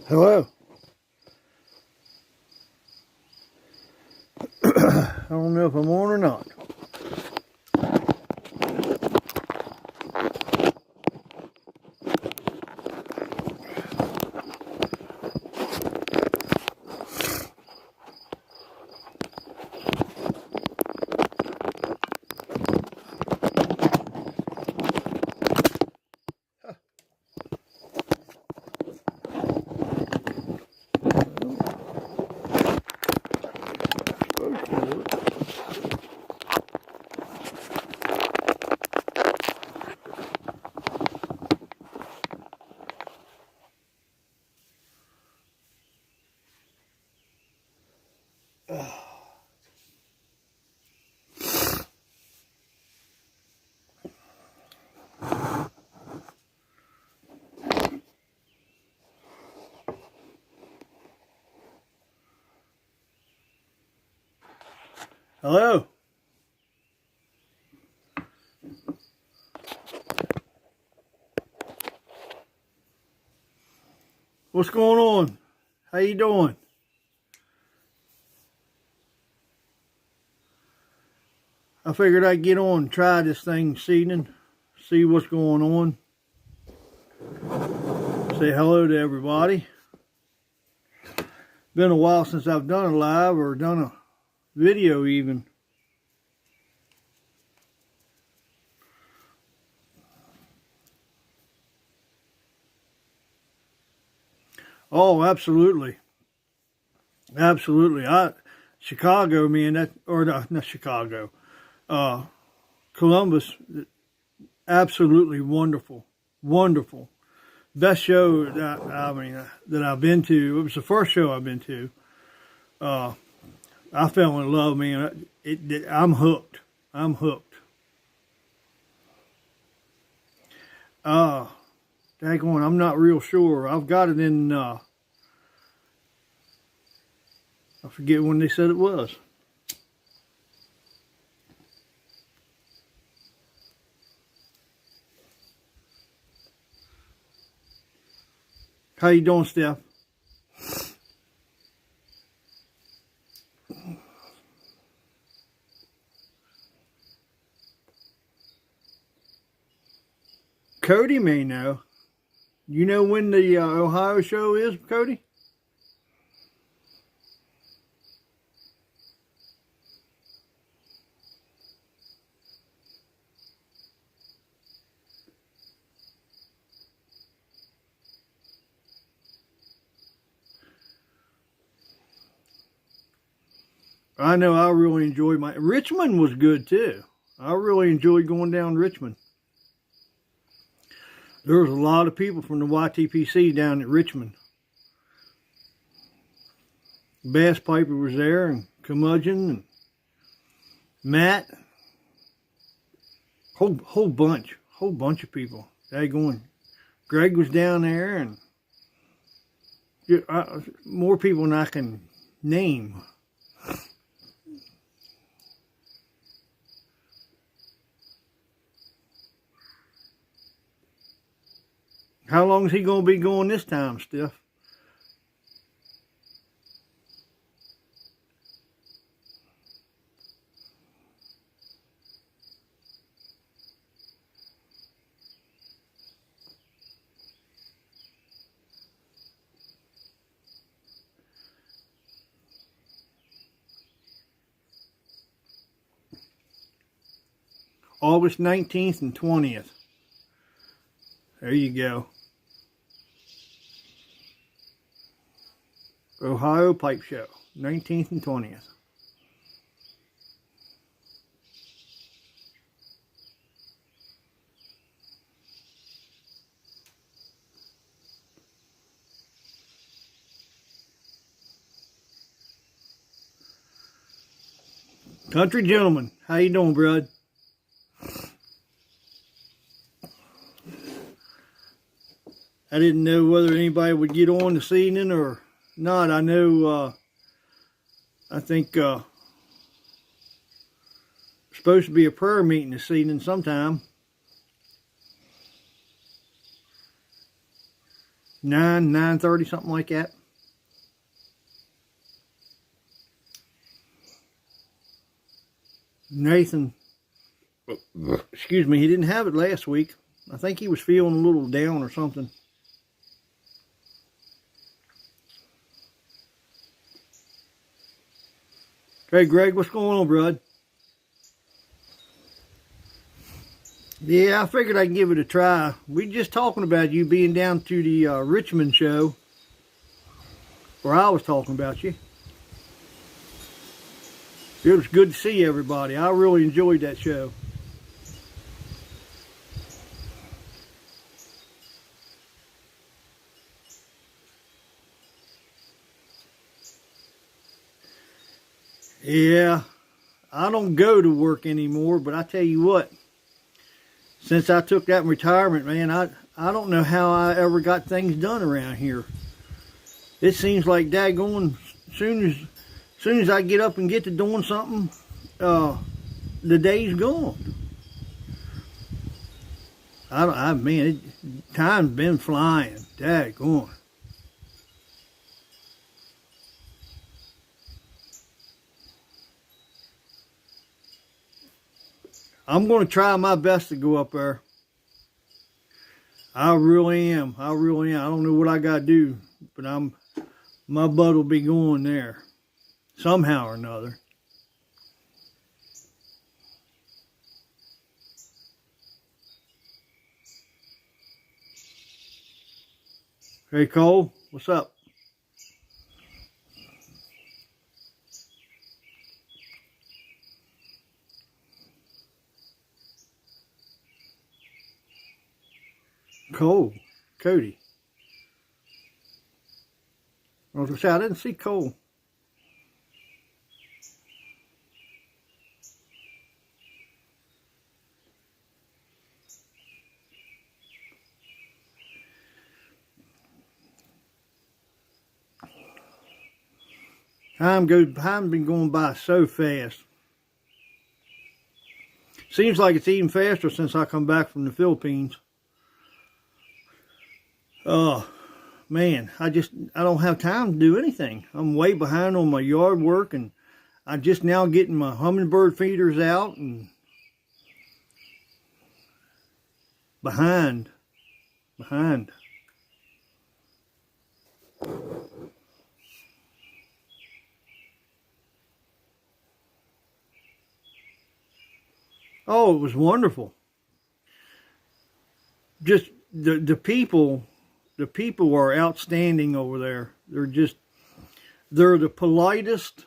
Hello. I don't know if I'm on or not. Hello. What's going on? How you doing? I figured I'd get on and try this thing this evening, see what's going on. Say hello to everybody. Been a while since I've done a live or done a video even. Oh, absolutely. Absolutely. Chicago, man, not Chicago. Columbus, absolutely wonderful. Wonderful. Best show that I've been to. It was the first show I've been to. I fell in love, man. I'm hooked. I'm hooked. Daggone, I'm not real sure. I've got it in, I forget when they said it was. How you doing, Steph? Cody may know. You know when the Ohio show is, Cody? I know I really enjoyed Richmond was good too. I really enjoyed going down to Richmond. There was a lot of people from the YTPC down at Richmond. Bass Piper was there, and Curmudgeon, and Matt. Whole bunch of people. Greg was down there, and more people than I can name. How long is he going to be going this time, Steph? August 19th and 20th. There you go. Ohio Pipe Show, 19th and 20th. Country Gentleman, how you doing, bud? I didn't know whether anybody would get on this evening or not. I know, I think supposed to be a prayer meeting this evening sometime. 9:30, something like that. Nathan, excuse me, he didn't have it last week. I think he was feeling a little down or something. Hey, Greg, what's going on, bud? Yeah, I figured I'd give it a try. We just talking about you being down to the Richmond show, where I was talking about you. It was good to see everybody. I really enjoyed that show. Yeah, I don't go to work anymore, but I tell you what, since I took that retirement, man, I don't know how I ever got things done around here. It seems like daggone, soon as I get up and get to doing something, the day's gone. Time's been flying. Daggone. I'm going to try my best to go up there. I really am. I don't know what I got to do, but my butt will be going there somehow or another. Hey, Cole, what's up? Cole, Cody. I was going to say, I didn't see Cole. Time been going by so fast. Seems like it's even faster since I come back from the Philippines. Oh, man, I don't have time to do anything. I'm way behind on my yard work, and I'm just now getting my hummingbird feeders out and behind. Oh, it was wonderful. Just the people are outstanding over there. They're the politest,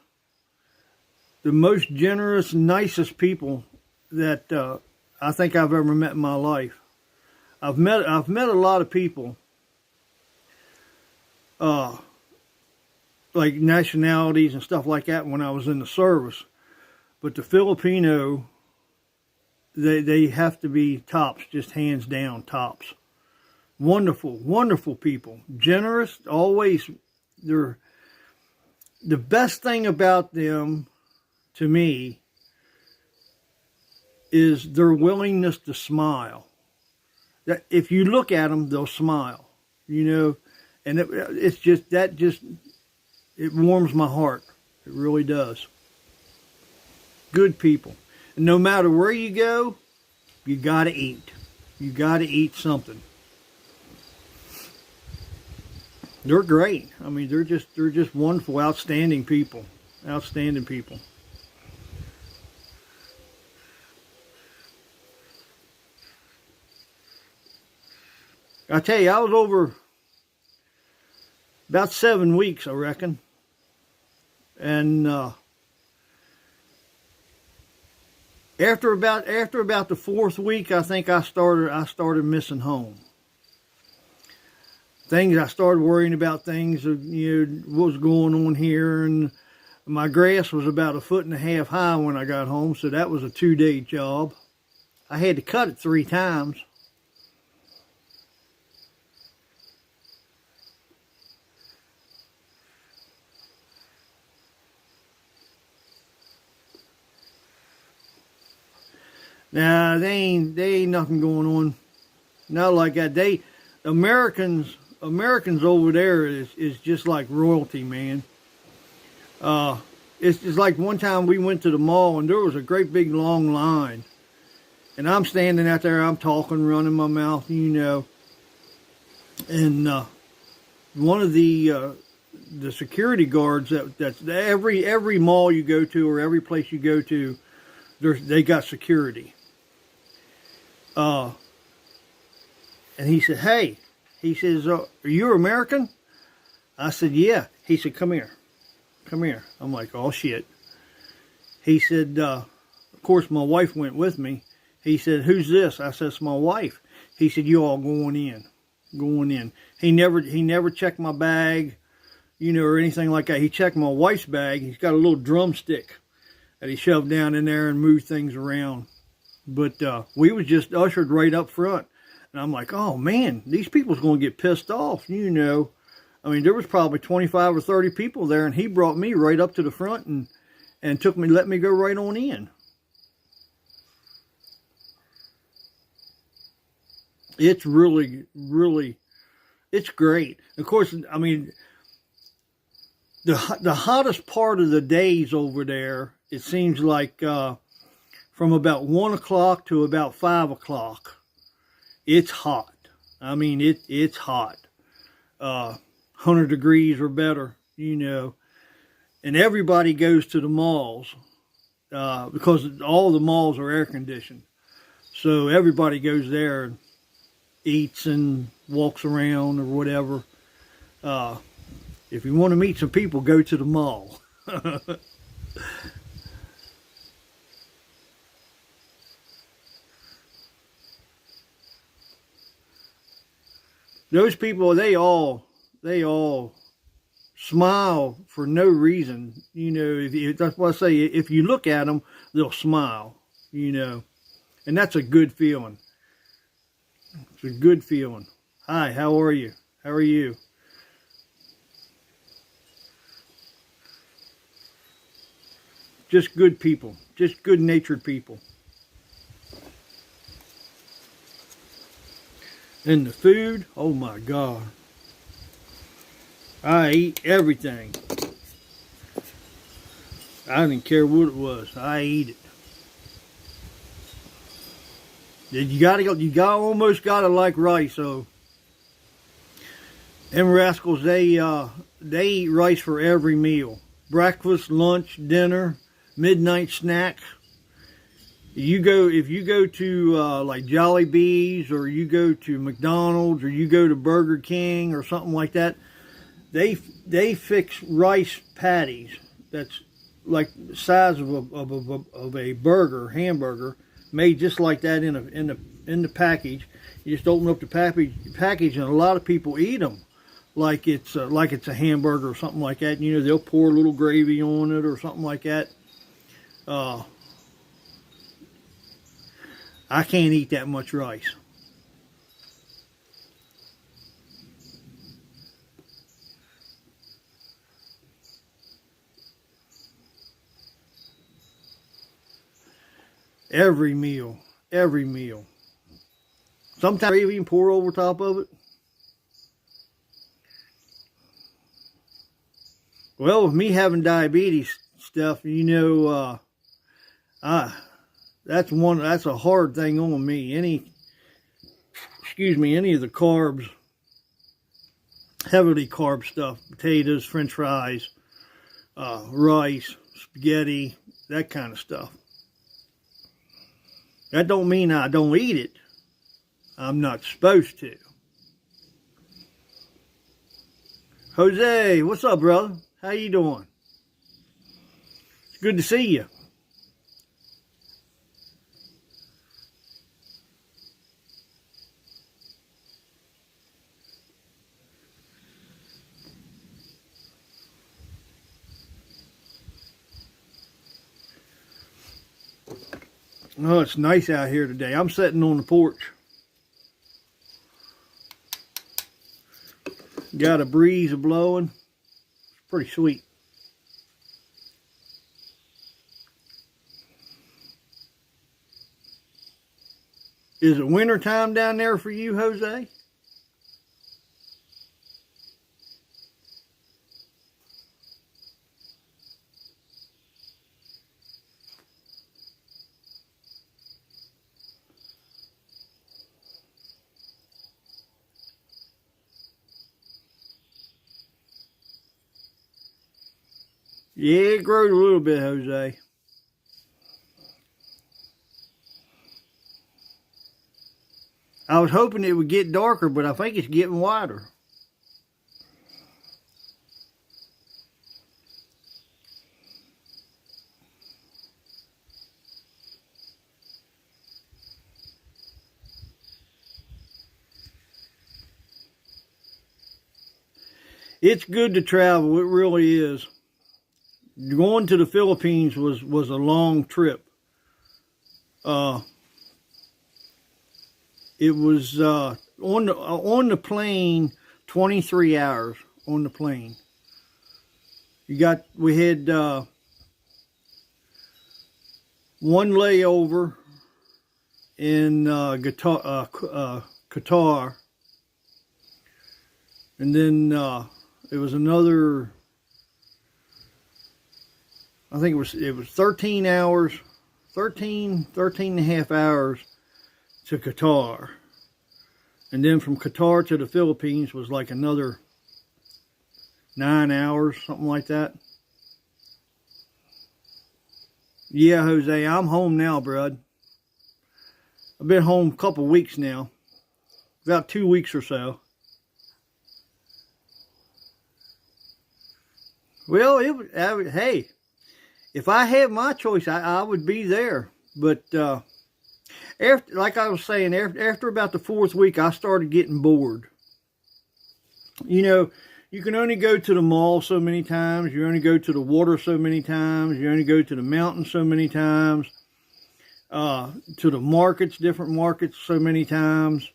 the most generous, nicest people that I think I've ever met in my life. I've met a lot of people, like nationalities and stuff like that when I was in the service, but the Filipino, they have to be tops, just hands down tops. Wonderful people. Generous, always. The best thing about them, to me, is their willingness to smile. That if you look at them, they'll smile. And it warms my heart. It really does. Good people. And no matter where you go, you got to eat. You got to eat something. They're great. I mean, they're just wonderful, outstanding people. Outstanding people. I tell you, I was over about 7 weeks, I reckon. And after about the 4th week, I think I started missing home. I started worrying about things, what was going on here, and my grass was about 1.5 foot high when I got home, so that was a 2-day job. I had to cut it 3 times. Nah, they ain't nothing going on. Not like that. Americans Americans over there is just like royalty, man. It's just like one time we went to the mall and there was a great big long line. And I'm standing out there, I'm talking, running my mouth, and one of the security guards that's every mall you go to or every place you go to, they got security. And he said, "Hey," he says, "Are you American?" I said, "Yeah." He said, "Come here. Come here." I'm like, "Oh, shit." He said, of course, my wife went with me. He said, "Who's this?" I said, "It's my wife." He said, "You all going in. Going in." He never checked my bag, or anything like that. He checked my wife's bag. He's got a little drumstick that he shoved down in there and moved things around. But we was just ushered right up front. And I'm like, oh, man, these people's going to get pissed off, I mean, there was probably 25 or 30 people there, and he brought me right up to the front and let me go right on in. It's really, really, it's great. Of course, I mean, the hottest part of the days over there, it seems like from about 1 o'clock to about 5 o'clock, it's hot. I mean, it's hot. 100 degrees or better, and everybody goes to the malls because all the malls are air conditioned. So everybody goes there and eats and walks around or whatever. If you want to meet some people, go to the mall. Those people, they all smile for no reason. That's what I say. If you look at them, they'll smile. And that's a good feeling. It's a good feeling. Hi, how are you? How are you? Just good people. Just good-natured people. And the food, oh my God. I eat everything. I didn't care what it was. I eat it. You almost gotta like rice. So them rascals, they eat rice for every meal. Breakfast, lunch, dinner, midnight snack. If you go to like Jollibee's, or you go to McDonald's, or you go to Burger King or something like that, they fix rice patties that's like the size of a hamburger, made just like that in the package. You just open up the package, and a lot of people eat them like it's a hamburger or something like that. They'll pour a little gravy on it or something like that. I can't eat that much rice. Every meal. Sometimes gravy and pour over top of it. Well, with me having diabetes stuff, that's a hard thing on me. Any of the carbs, heavily carb stuff, potatoes, French fries, rice, spaghetti, that kind of stuff. That don't mean I don't eat it. I'm not supposed to. Jose, what's up, brother? How you doing? It's good to see you. Oh, it's nice out here today. I'm sitting on the porch. Got a breeze blowing. It's pretty sweet. Is it winter time down there for you, Jose? Yeah, it grows a little bit, Jose. I was hoping it would get darker, but I think it's getting wider. It's good to travel. It really is. Going to the Philippines was a long trip. It was on the plane 23 hours on the plane. We had one layover in Qatar, and then it was another. I think it was 13 hours, 13 and a half hours to Qatar. And then from Qatar to the Philippines was like another 9 hours, something like that. Yeah, Jose, I'm home now, bud. I've been home a couple weeks now. About 2 weeks or so. Well, hey, if I had my choice, I would be there. But after, like I was saying, after about the 4th week, I started getting bored. You know, you can only go to the mall so many times. You only go to the water so many times. You only go to the mountains so many times. To the markets, different markets, so many times.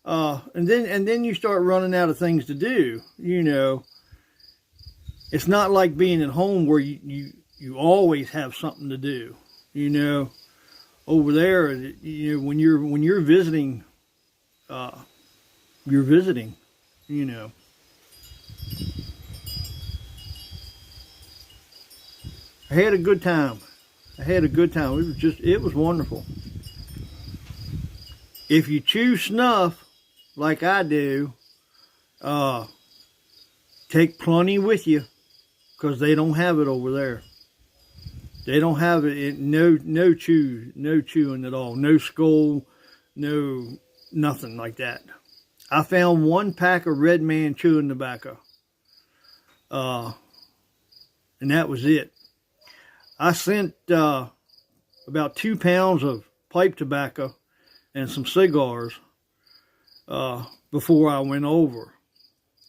And then you start running out of things to do. You know, it's not like being at home where you always have something to do. You know, over there, you know, when you're visiting, you're visiting. You know. I had a good time. It was wonderful. If you chew snuff, like I do, take plenty with you, because they don't have it over there. They don't have it. No chewing at all. No skull, nothing like that. I found 1 pack of Red Man chewing tobacco, and that was it. I sent about 2 pounds of pipe tobacco and some cigars before I went over.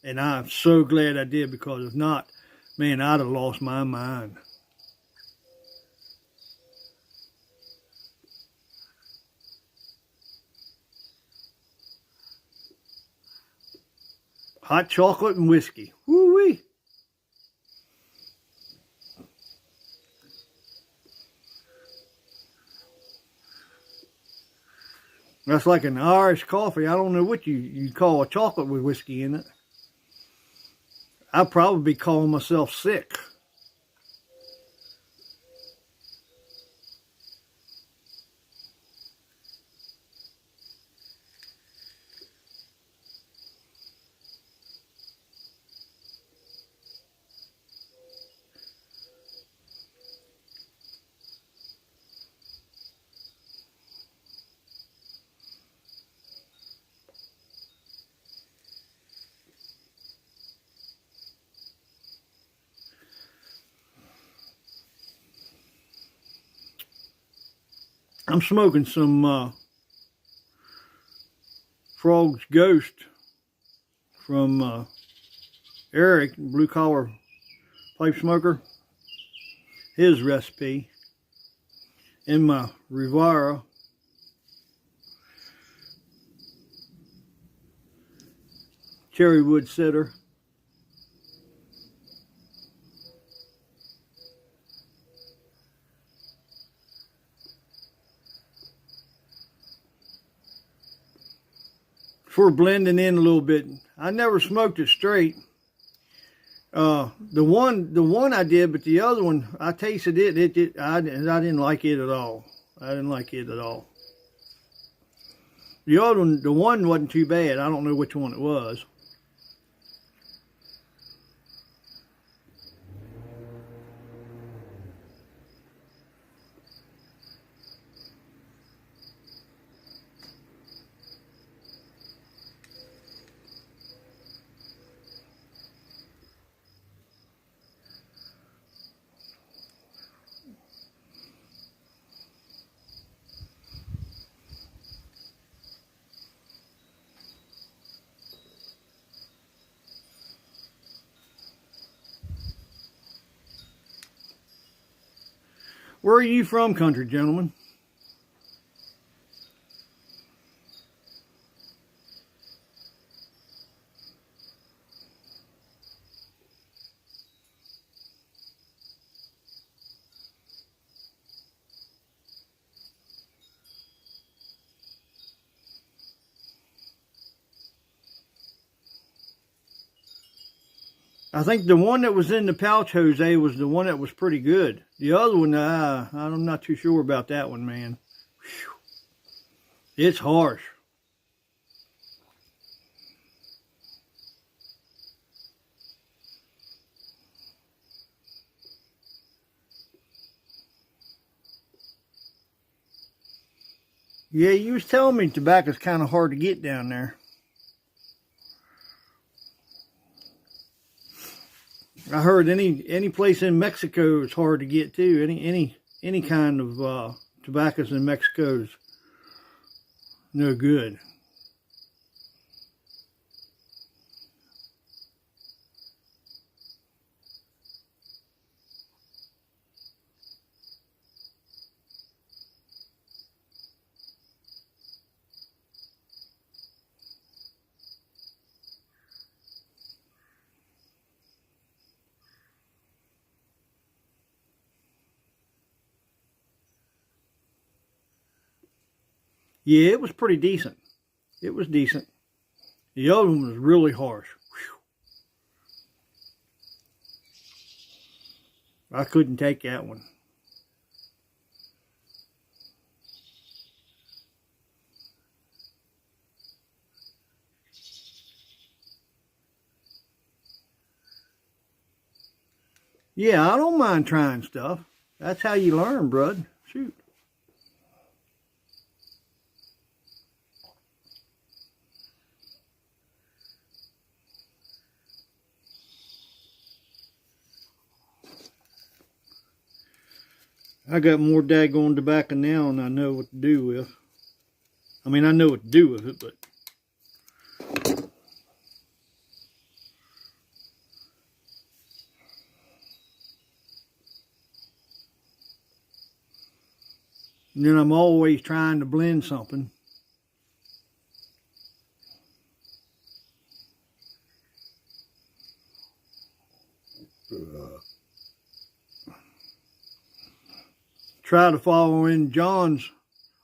And I'm so glad I did, because if not, man, I'd have lost my mind. Hot chocolate and whiskey. Woo-wee. That's like an Irish coffee. I don't know what you call a chocolate with whiskey in it. I'd probably be calling myself sick. I'm smoking some Frog's Ghost from Eric, Blue Collar Pipe Smoker. His recipe in my Rivera. Cherrywood Cedar. For blending in a little bit. I never smoked it straight. The one I did, but the other one I tasted it. I didn't like it at all. I didn't like it at all. The other one, the one wasn't too bad. I don't know which one it was. Where are you from, country gentlemen? I think the one that was in the pouch, Jose, was the one that was pretty good. The other one, I'm not too sure about that one, man. Whew. It's harsh. Yeah, you was telling me tobacco's kind of hard to get down there. I heard any place in Mexico is hard to get too. Any kind of tobaccos in Mexico is no good. Yeah, it was pretty decent. It was decent. The other one was really harsh. Whew. I couldn't take that one. Yeah, I don't mind trying stuff. That's how you learn, bud. Shoot. I got more daggone tobacco now than I know what to do with. I mean, I know what to do with it, but and then I'm always trying to blend something. Try to follow in John's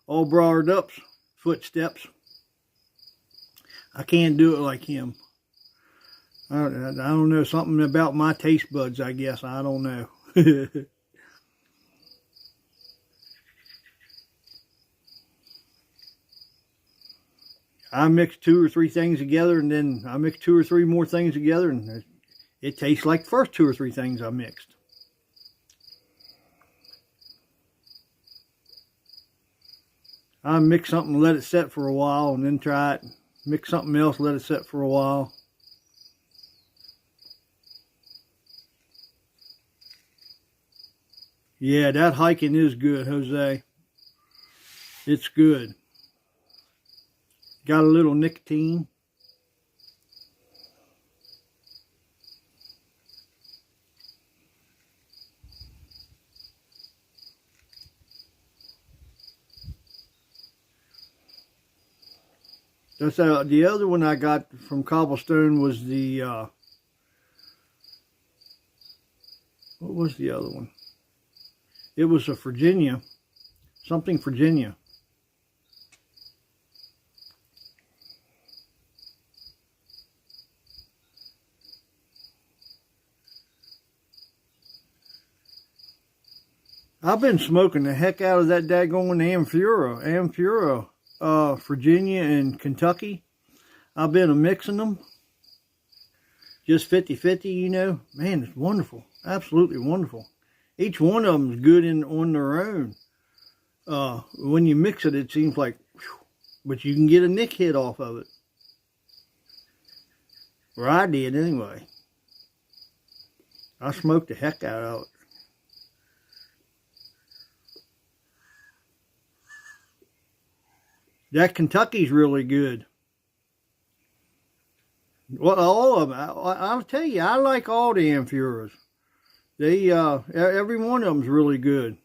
all brought up footsteps. I can't do it like him. I don't know, something about my taste buds, I guess. I don't know. I mix 2 or 3 things together, and then I mix 2 or 3 more things together, and it tastes like the first 2 or 3 things I mixed. I mix something, let it set for a while, and then try it. Mix something else, let it set for a while. Yeah, that hiking is good, Jose. It's good. Got a little nicotine. That's the other one I got from Cobblestone was the what was the other one? It was a Virginia, something Virginia. I've been smoking the heck out of that daggone Amphora, Virginia and Kentucky. I've been mixing them. Just 50-50, you know. Man, it's wonderful. Absolutely wonderful. Each one of them is good on their own. When you mix it, it seems like, whew, but you can get a nick hit off of it. Or I did anyway. I smoked the heck out of it. That Kentucky's really good. Well, all of them. I'll tell you, I like all the Amphoras. They, every one of them's really good.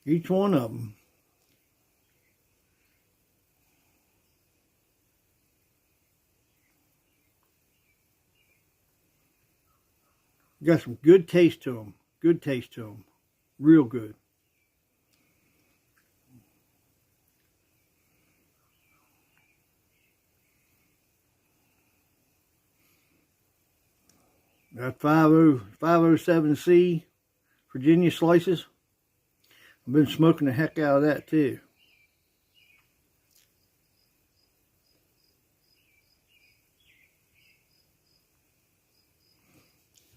Each one of them. Got some good taste to them. Good taste to them. Real good. Got 507C Virginia slices. I've been smoking the heck out of that too.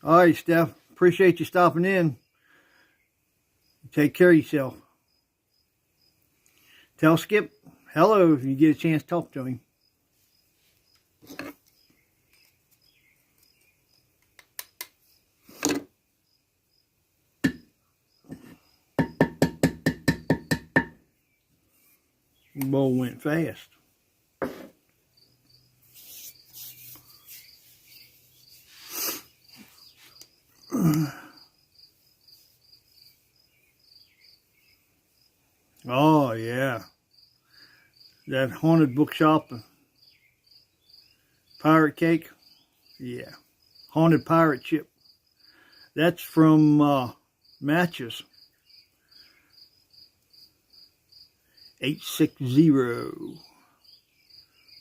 All right, Steph. Appreciate you stopping in. Take care of yourself. Tell Skip hello if you get a chance to talk to him. The bowl went fast. Oh yeah, that haunted bookshop, pirate cake. Yeah, haunted pirate ship. That's from Matches. 860.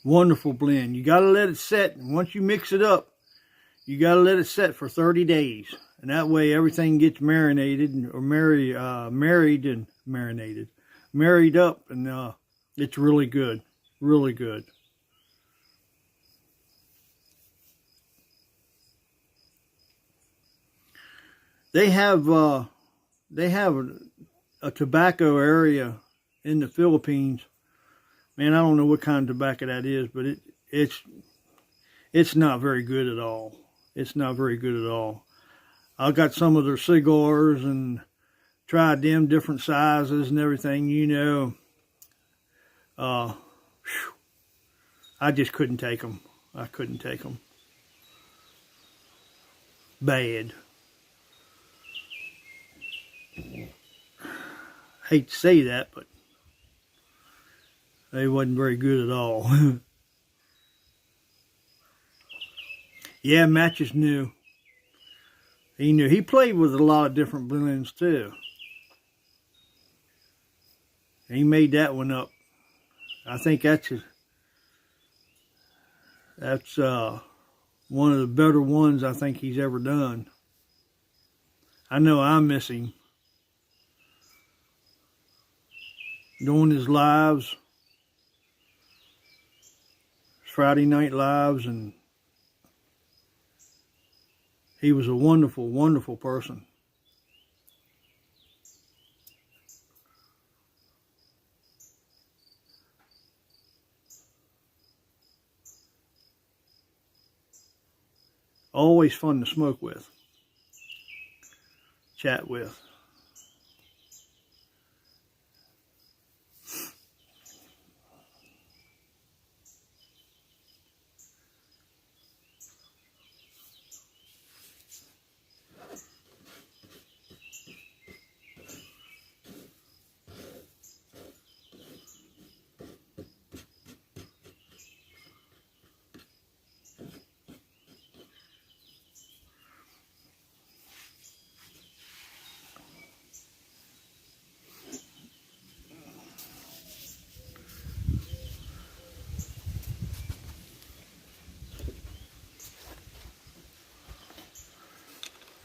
Wonderful blend. You got to let it set. And once you mix it up, you got to let it set for 30 days. And that way everything gets marinated or married up. And it's really good. Really good. They have a tobacco area in the Philippines. Man, I don't know what kind of tobacco that is, but it's not very good at all. It's not very good at all. I got some of their cigars and tried them, different sizes and everything, you know. I just couldn't take them. I couldn't take them. Bad. Hate to say that, but they wasn't very good at all. Yeah, Matches knew. He knew. He played with a lot of different blends too. He made that one up. I think that's one of the better ones I think he's ever done. I know I miss him. Doing his lives, Friday night lives, and he was a wonderful, wonderful person. Always fun to smoke with, chat with.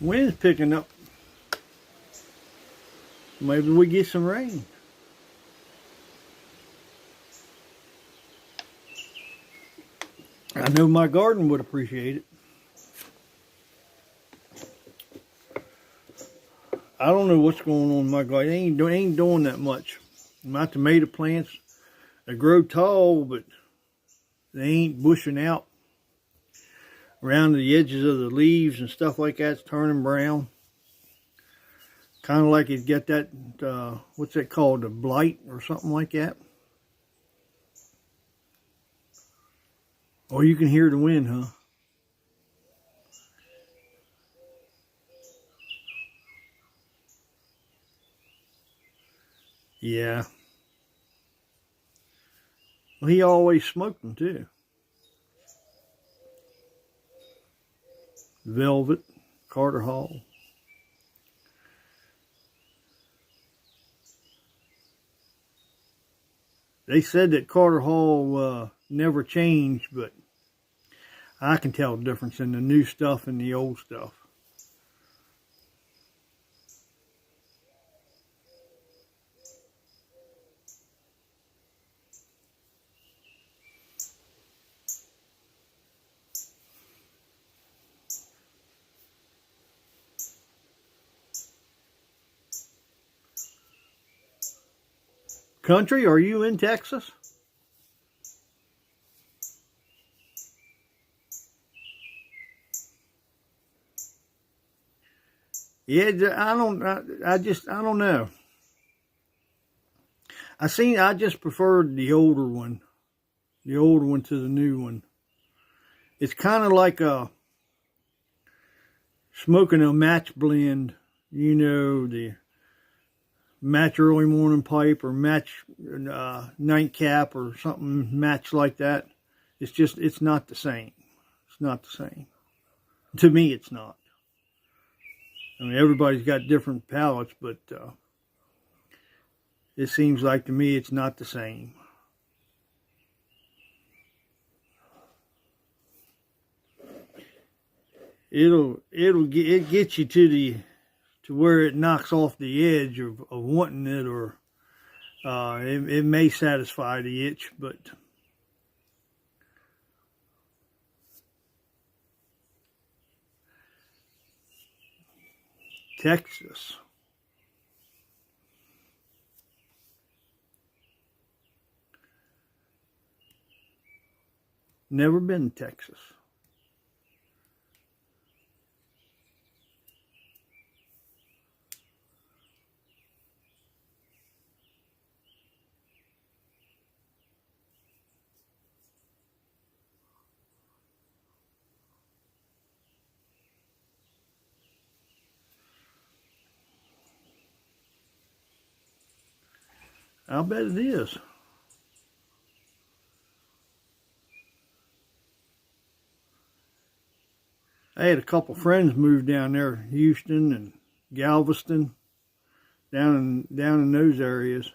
Wind's picking up. Maybe we get some rain. I know my garden would appreciate it. I don't know what's going on in my garden. It ain't doing that much. My tomato plants, they grow tall, but they ain't bushing out. Around the edges of the leaves and stuff like that, it's turning brown. Kind of like it's got that, what's that called, a blight or something like that. Oh, you can hear the wind, huh? Yeah. Well, he always smoked them too. Velvet, Carter Hall. They said that Carter Hall never changed, but I can tell the difference in the new stuff and the old stuff. Country, are you in Texas? Yeah, I don't know. I just preferred the older one to the new one. It's kind of like smoking a match blend, the match early morning pipe or match nightcap or something match like that. It's not the same. It's not the same. To me, it's not. I mean, everybody's got different palates, but it seems like to me it's not the same. It gets you to where it knocks off the edge of wanting it, or it may satisfy the itch, but Texas. Never been to Texas. I'll bet it is. I had a couple friends move down there, Houston and Galveston, down in those areas.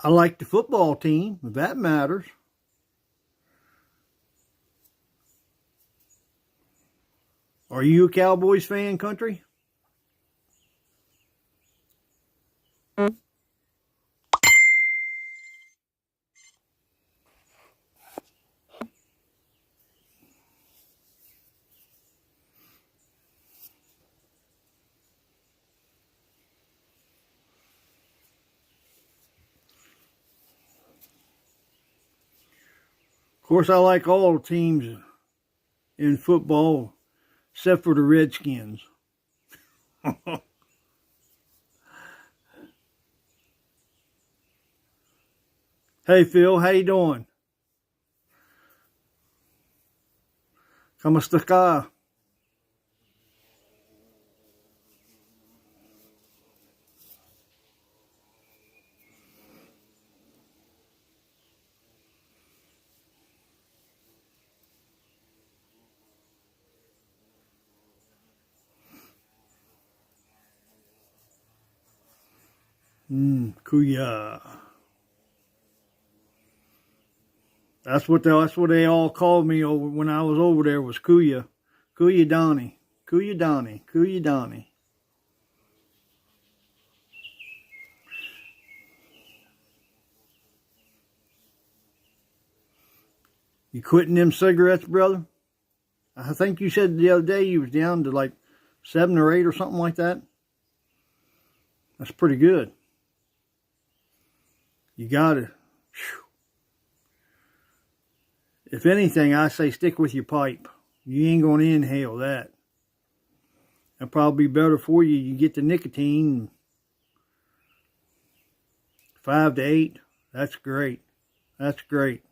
I like the football team, if that matters. Are you a Cowboys fan, Country? Of course, I like all the teams in football except for the Redskins. Hey, Phil, how you doing? ¿Cómo está? Kuya. That's what they all called me over when I was over there, was Kuya. Kuya Donnie. Kuya Donnie. Kuya Donnie. You quitting them cigarettes, brother? I think you said the other day you was down to like 7 or 8 or something like that. That's pretty good. You got it. If anything, I say stick with your pipe. You ain't going to inhale that. That'll probably be better for you. You get the nicotine. 5 to 8. That's great. That's great.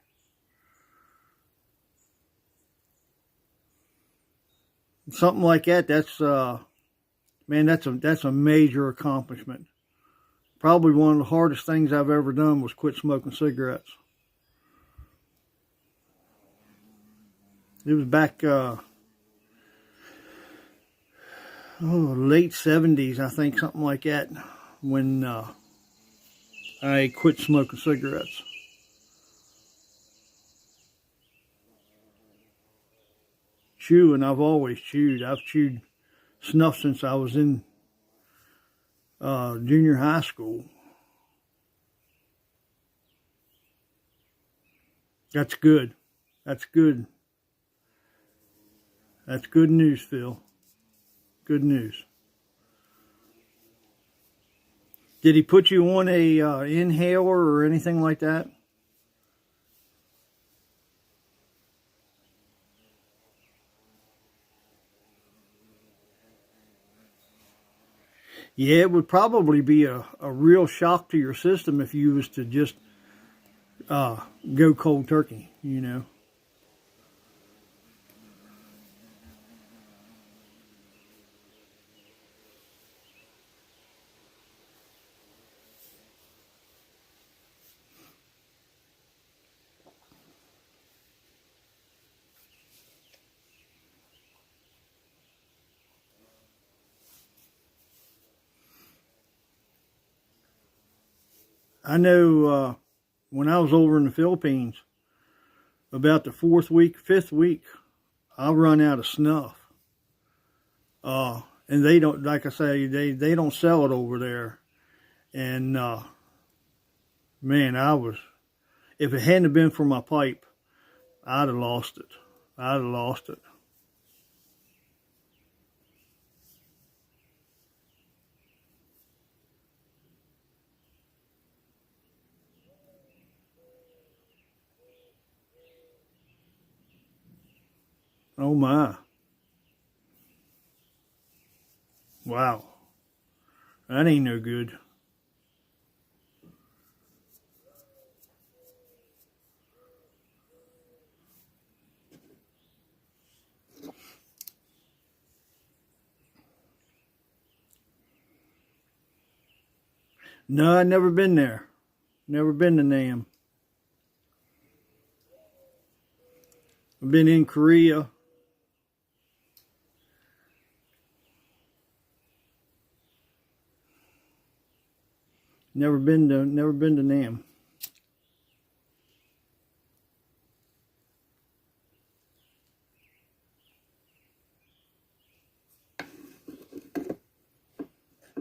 something like that, that's man, that's a major accomplishment. Probably one of the hardest things I've ever done was quit smoking cigarettes. It was back late 70s, I think, something like that, when I quit smoking cigarettes. Chewing, I've always chewed. I've chewed snuff since I was in junior high school. That's good. That's good. That's good news, Phil. Good news. Did he put you on a inhaler or anything like that? Yeah, it would probably be a real shock to your system if you was to just go cold turkey, you know. I know when I was over in the Philippines, about the fourth week, fifth week, I run out of snuff. And they don't, like I say, they don't sell it over there. And man, if it hadn't been for my pipe, I'd have lost it. I'd have lost it. Oh my. Wow. That ain't no good. No, I've never been there. Never been to Nam. I've been in Korea. Never been to Nam.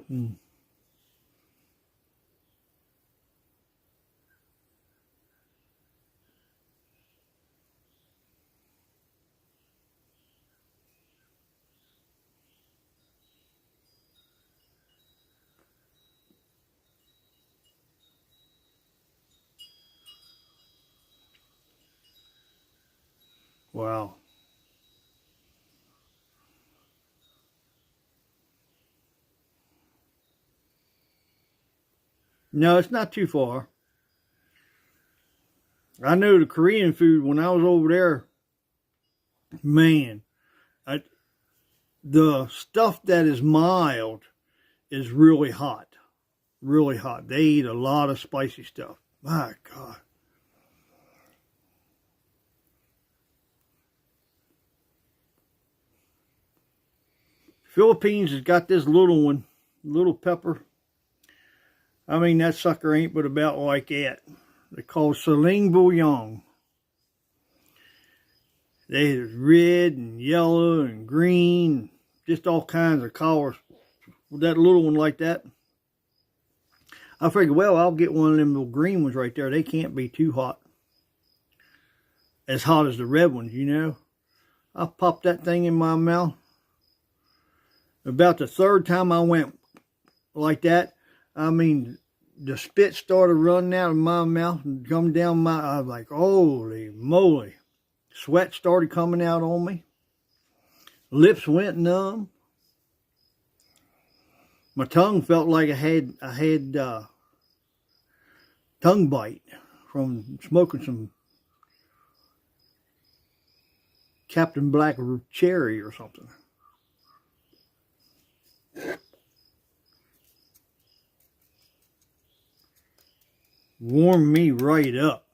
Hmm. Wow. No, it's not too far. I know the Korean food when I was over there, man, I, the stuff that is mild is really hot. Really hot. They eat a lot of spicy stuff. My God. Philippines has got this little one, little pepper. I mean, that sucker ain't but about like that. They're called Siling Bouillon. There's red and yellow and green, just all kinds of colors. With that little one like that, I figured, well, I'll get one of them little green ones right there. They can't be too hot. As hot as the red ones, you know. I popped that thing in my mouth. About the third time I went like that, I mean, the spit started running out of my mouth and come down my, I was like, holy moly. Sweat started coming out on me. Lips went numb. My tongue felt like I had tongue bite from smoking some Captain Black cherry or something. Warmed me right up.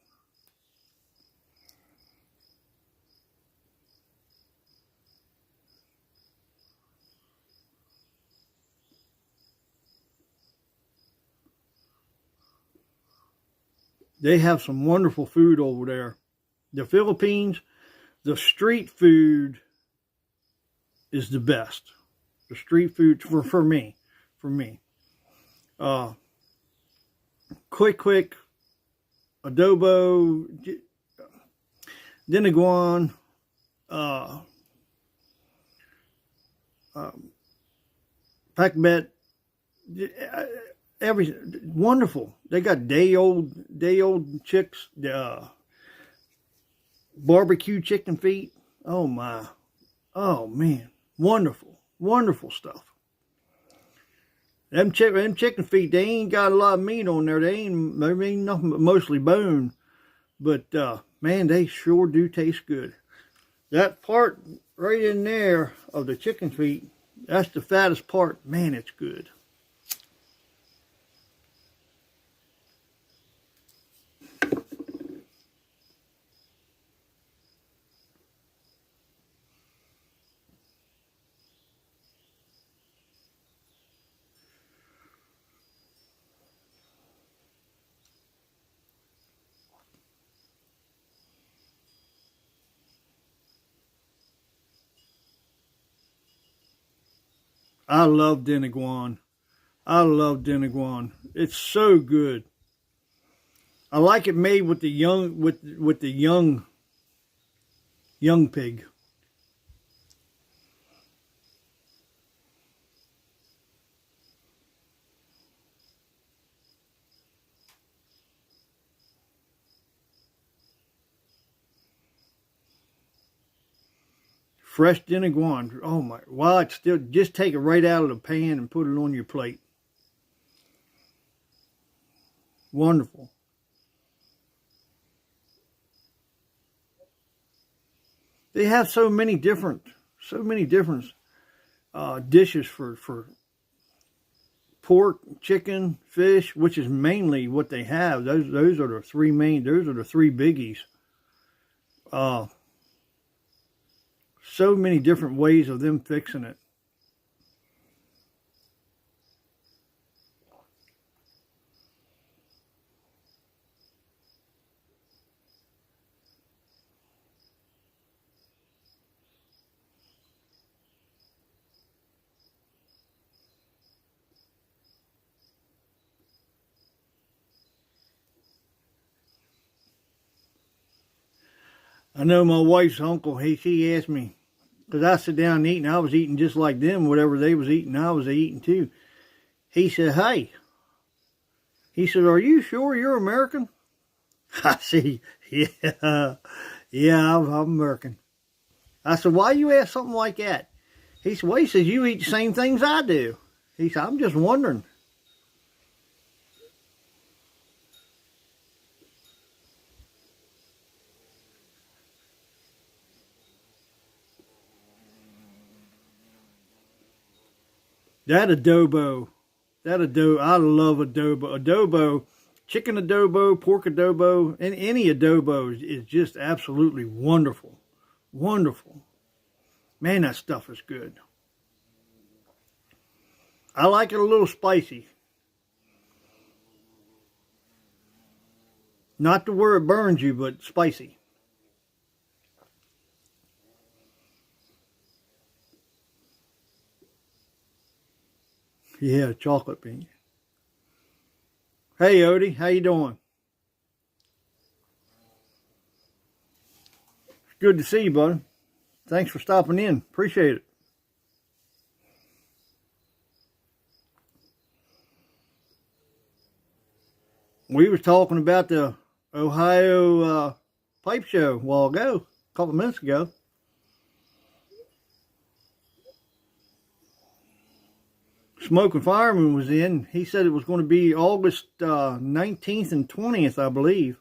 They have some wonderful food over there. The Philippines, the street food is the best. The street food for me. Uh, quick adobo, dinuguan, pakbet, every wonderful. They got day old chicks, barbecue chicken feet. Oh my, oh man, wonderful stuff. Them chicken feet, they ain't got a lot of meat on there. They ain't nothing but mostly bone. But man, they sure do taste good. That part right in there of the chicken feet, that's the fattest part. Man, it's good. I love dinuguan. It's so good. I like it made with the young pig. Fresh dinuguan. Oh my! While it's still, just take it right out of the pan and put it on your plate. Wonderful. They have so many different dishes for pork, chicken, fish, which is mainly what they have. Those are the three main. Those are the three biggies. So many different ways of them fixing it. I know my wife's uncle, she asked me, because I sit down and eat, and I was eating just like them, whatever they was eating, I was eating too. He said, hey, he said, are you sure you're American? I said, yeah, I'm American. I said, why you ask something like that? He said, well, he says, you eat the same things I do. He said, I'm just wondering. That adobo, I love adobo. Adobo, chicken adobo, pork adobo, and any adobo is just absolutely wonderful. Wonderful. Man, that stuff is good. I like it a little spicy. Not to where it burns you, but spicy. Yeah, chocolate bean. Hey, Odie, how you doing? Good to see you, buddy. Thanks for stopping in. Appreciate it. We was talking about the Ohio pipe show a while ago, a couple of minutes ago. Smoking Fireman was in. He said it was going to be August 19th and 20th, I believe.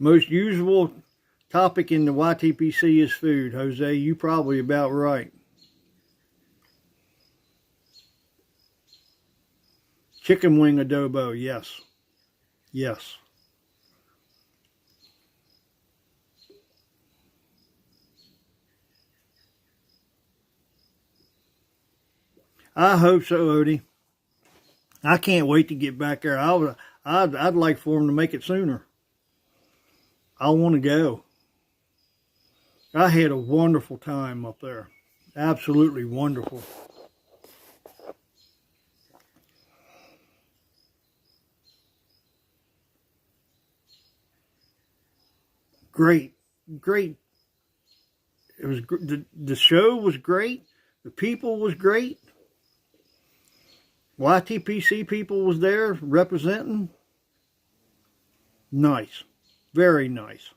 Most usual topic in the YTPC is food. Jose, you probably about right. Chicken wing adobo, yes. Yes. I hope so, Odie. I can't wait to get back there. I'd like for them to make it sooner. I want to go. I had a wonderful time up there. Absolutely wonderful. Great. Great. It was the show was great. The people was great. YTPC people was there representing. Nice. Very nice.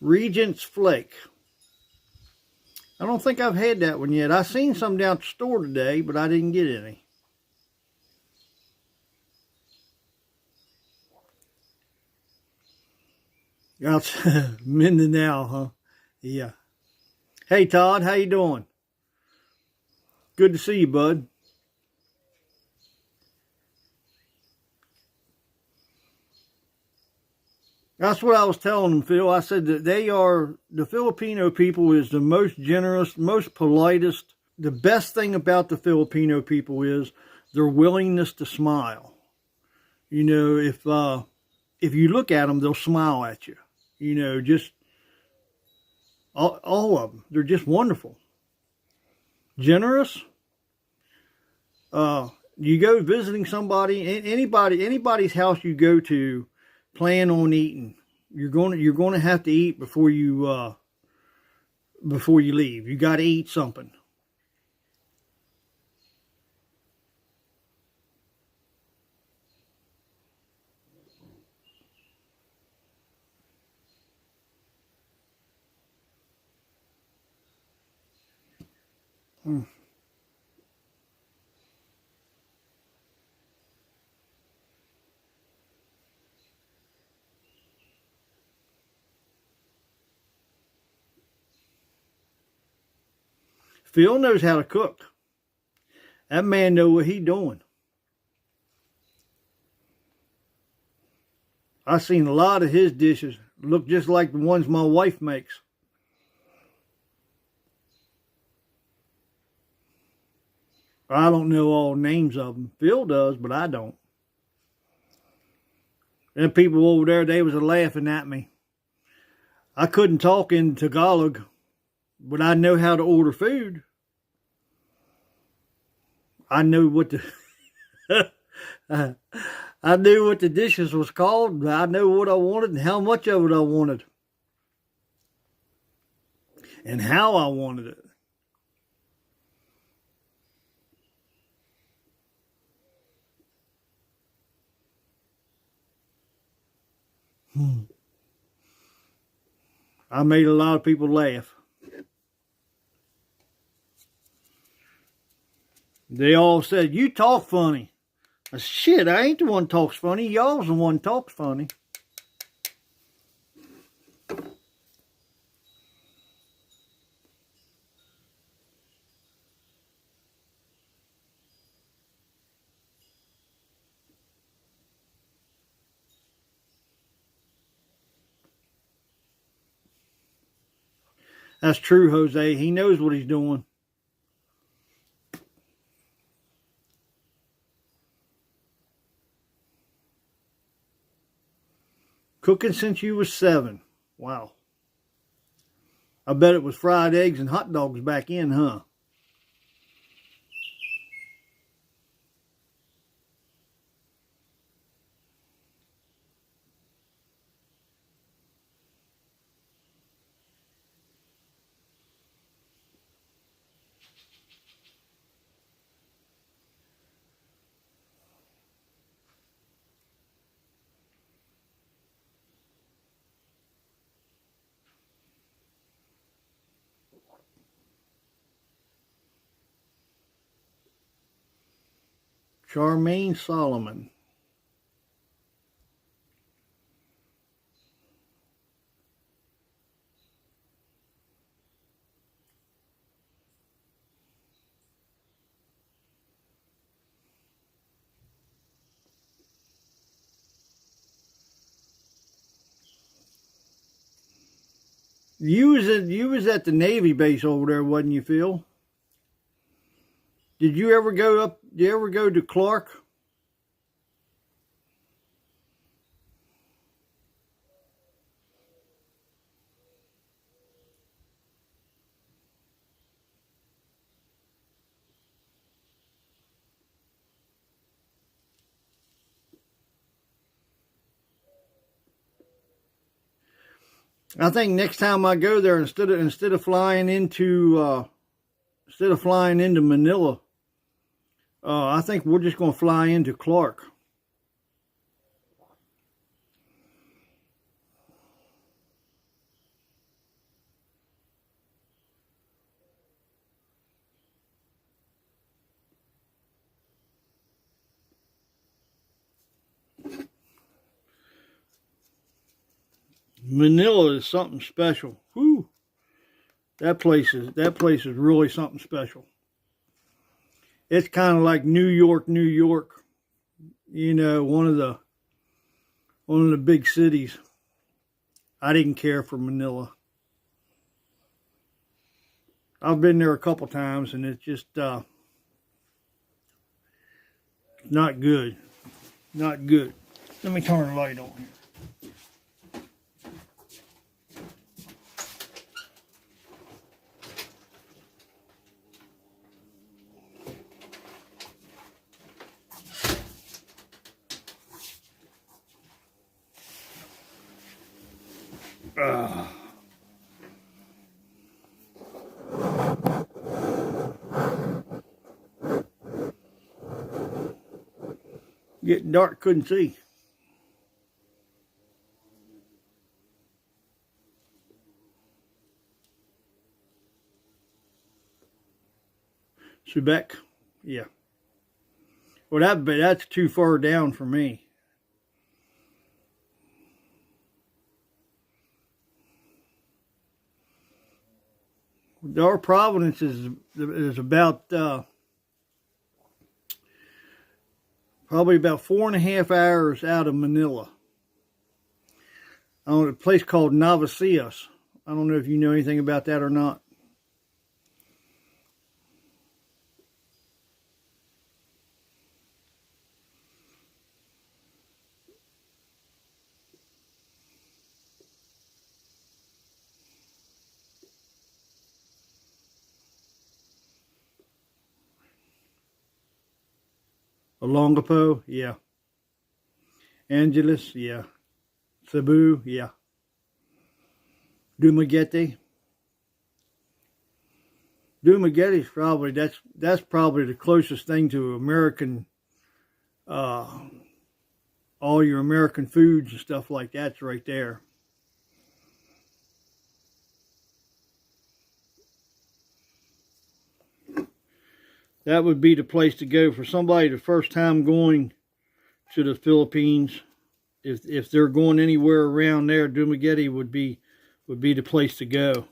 Regent's Flake. I don't think I've had that one yet. I seen some down at the store today, but I didn't get any. Out Mindanao, huh? Yeah. Hey Todd, how you doing? Good to see you, bud. That's what I was telling them, Phil. I said that the Filipino people is the most generous, most politest. The best thing about the Filipino people is their willingness to smile. You know, if you look at them, they'll smile at you. You know, just all of them. They're just wonderful. Generous. You go visiting somebody, anybody's house you go to, plan on eating. You're going to have to eat before you leave. You got to eat something. Phil knows how to cook. That man knows what he's doing. I've seen a lot of his dishes look just like the ones my wife makes. I don't know all names of them. Phil does, but I don't. And people over there, they was laughing at me. I couldn't talk in Tagalog, but I know how to order food. I knew what the I knew what the dishes was called. I knew what I wanted and how much of it I wanted. And how I wanted it. I made a lot of people laugh. They all said, "You talk funny." I said, "Shit, I ain't the one talks funny. Y'all's the one talks funny." That's true, Jose. He knows what he's doing. Cooking since you was 7. Wow. I bet it was fried eggs and hot dogs back in, huh? Charmaine Solomon. You was at the Navy base over there, wasn't you, Phil? Did you ever go up? Did you ever go to Clark? I think next time I go there, instead of flying into Manila, I think we're just going to fly into Clark. Manila is something special. Whew. That place is really something special. It's kind of like New York, New York. You know, one of the big cities. I didn't care for Manila. I've been there a couple times, and it's just not good. Not good. Let me turn the light on here. Getting dark, couldn't see. Subic, yeah. Well, that's too far down for me. Our Providence is about probably about 4.5 hours out of Manila. On a place called Navasias. I don't know if you know anything about that or not. Olongapo, yeah. Angeles, yeah. Cebu, yeah. Dumaguete. Dumaguete's probably that's probably the closest thing to American, all your American foods and stuff like that's right there. That would be the place to go for somebody the first time going to the Philippines. If they're going anywhere around there, Dumaguete would be the place to go.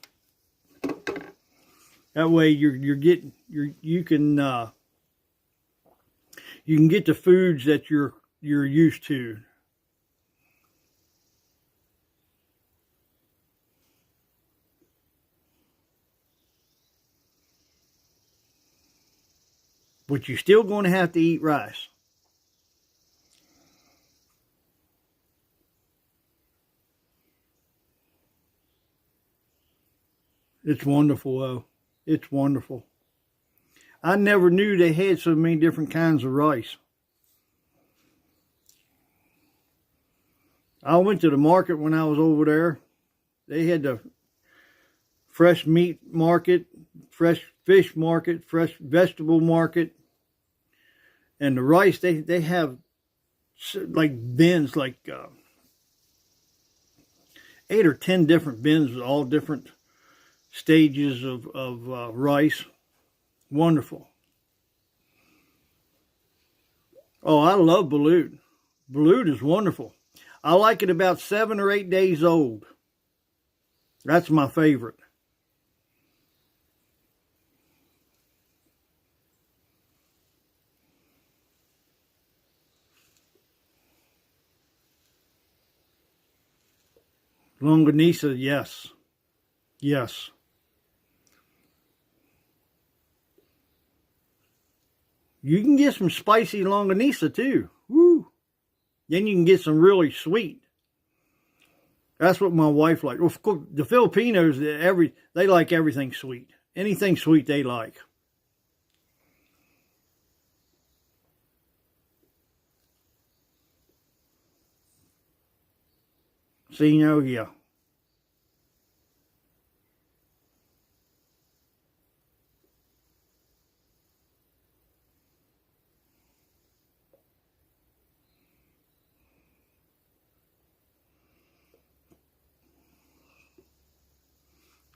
That way you can get the foods that you're used to. But you're still going to have to eat rice. It's wonderful, though. It's wonderful. I never knew they had so many different kinds of rice. I went to the market when I was over there. They had the fresh meat market, fresh fish market, fresh vegetable market. And the rice, they have like bins, like 8 or 10 different bins with all different stages of rice. Wonderful. Oh, I love balut. Balut is wonderful. I like it about 7 or 8 days old. That's my favorite. Longanisa, yes. Yes. You can get some spicy longanisa too. Woo. Then you can get some really sweet. That's what my wife likes. Well, of course, the Filipinos, they like everything sweet. Anything sweet they like. See, yeah.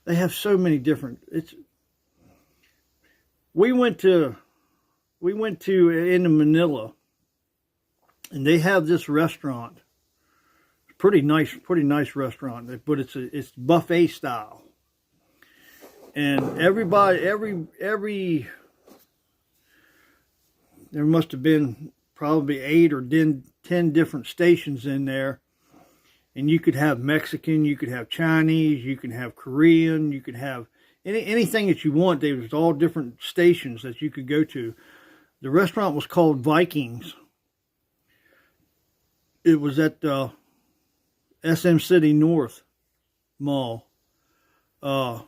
They have so many different. We went to in Manila, and they have this restaurant. Pretty nice restaurant, but it's buffet style, and everybody, there must have been probably 8 or 10 different stations in there. And you could have Mexican, you could have Chinese, you can have Korean, you could have anything that you want. There was all different stations that you could go to. The restaurant was called Vikings. It was at SM City North Mall, up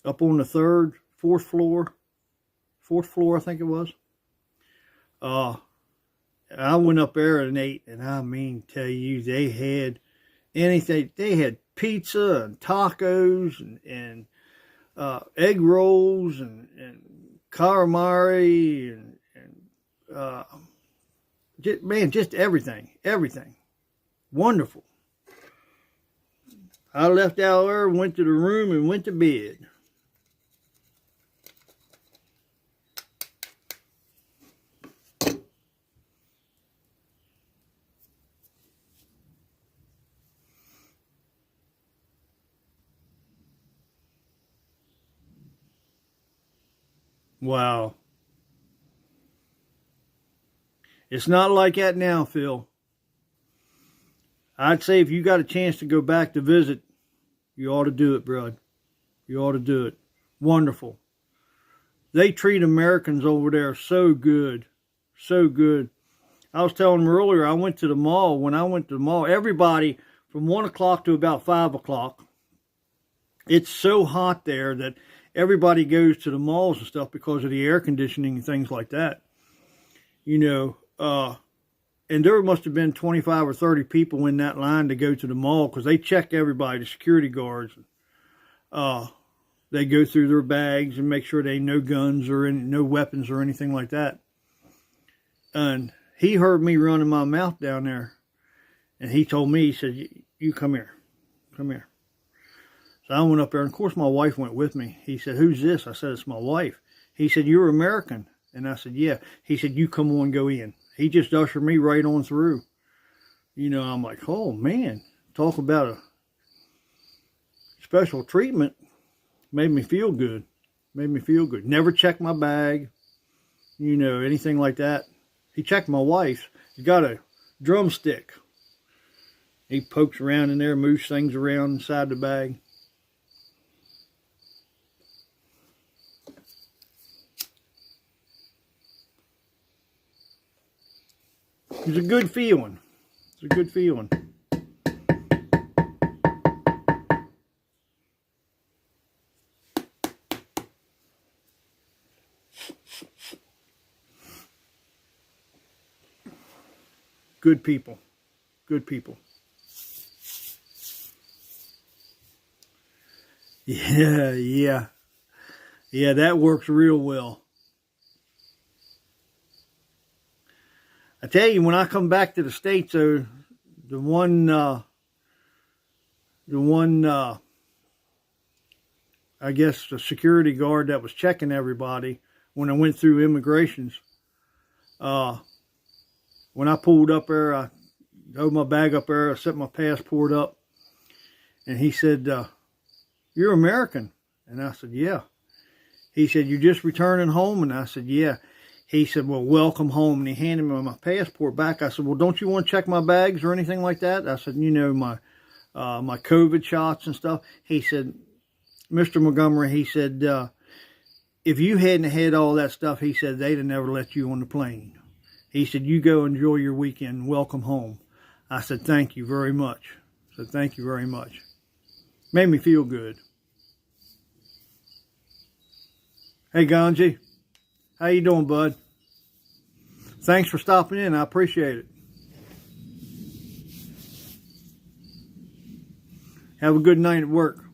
on the fourth floor, I think it was. I went up there and ate, and I mean, tell you, they had anything. They had pizza and tacos and egg rolls and calamari and just everything. Wonderful. I left out there, went to the room, and went to bed. Wow. It's not like that now, Phil. I'd say if you got a chance to go back to visit, you ought to do it, bud. You ought to do it. Wonderful. They treat Americans over there so good. So good. I was telling them earlier, I went to the mall. When I went to the mall, everybody from 1 o'clock to about 5 o'clock, it's so hot there that everybody goes to the malls and stuff because of the air conditioning and things like that. And there must have been 25 or 30 people in that line to go to the mall because they check everybody, the security guards. They go through their bags and make sure they no guns or no weapons or anything like that. And he heard me running my mouth down there. And he told me, he said, you come here. Come here. So I went up there, and of course my wife went with me. He said, who's this? I said, it's my wife. He said, you're American. And I said, yeah. He said, you come on, go in. He just ushered me right on through. I'm like, oh man, talk about a special treatment. Made me feel good. Never checked my bag, anything like that. He checked my wife's. He's got a drumstick. He pokes around in there, moves things around inside the bag. It's a good feeling. Good people. Yeah, that works real well. I tell you, when I come back to the States, though, the one, I guess the security guard that was checking everybody when I went through immigrations, when I pulled up there, I held my bag up there, I set my passport up, and he said, "You're American?" And I said, "Yeah." He said, "You just returning home?" And I said, "Yeah." He said, "Well, welcome home." And he handed me my passport back. I said, "Well, don't you want to check my bags or anything like that?" I said, my COVID shots and stuff. He said, "Mr. Montgomery," he said, "if you hadn't had all that stuff," he said, "they'd have never let you on the plane." He said, "You go enjoy your weekend. Welcome home." I said, "Thank you very much." I said, "Thank you very much." Made me feel good. Hey, Ganji. How you doing, bud? Thanks for stopping in. I appreciate it. Have a good night at work.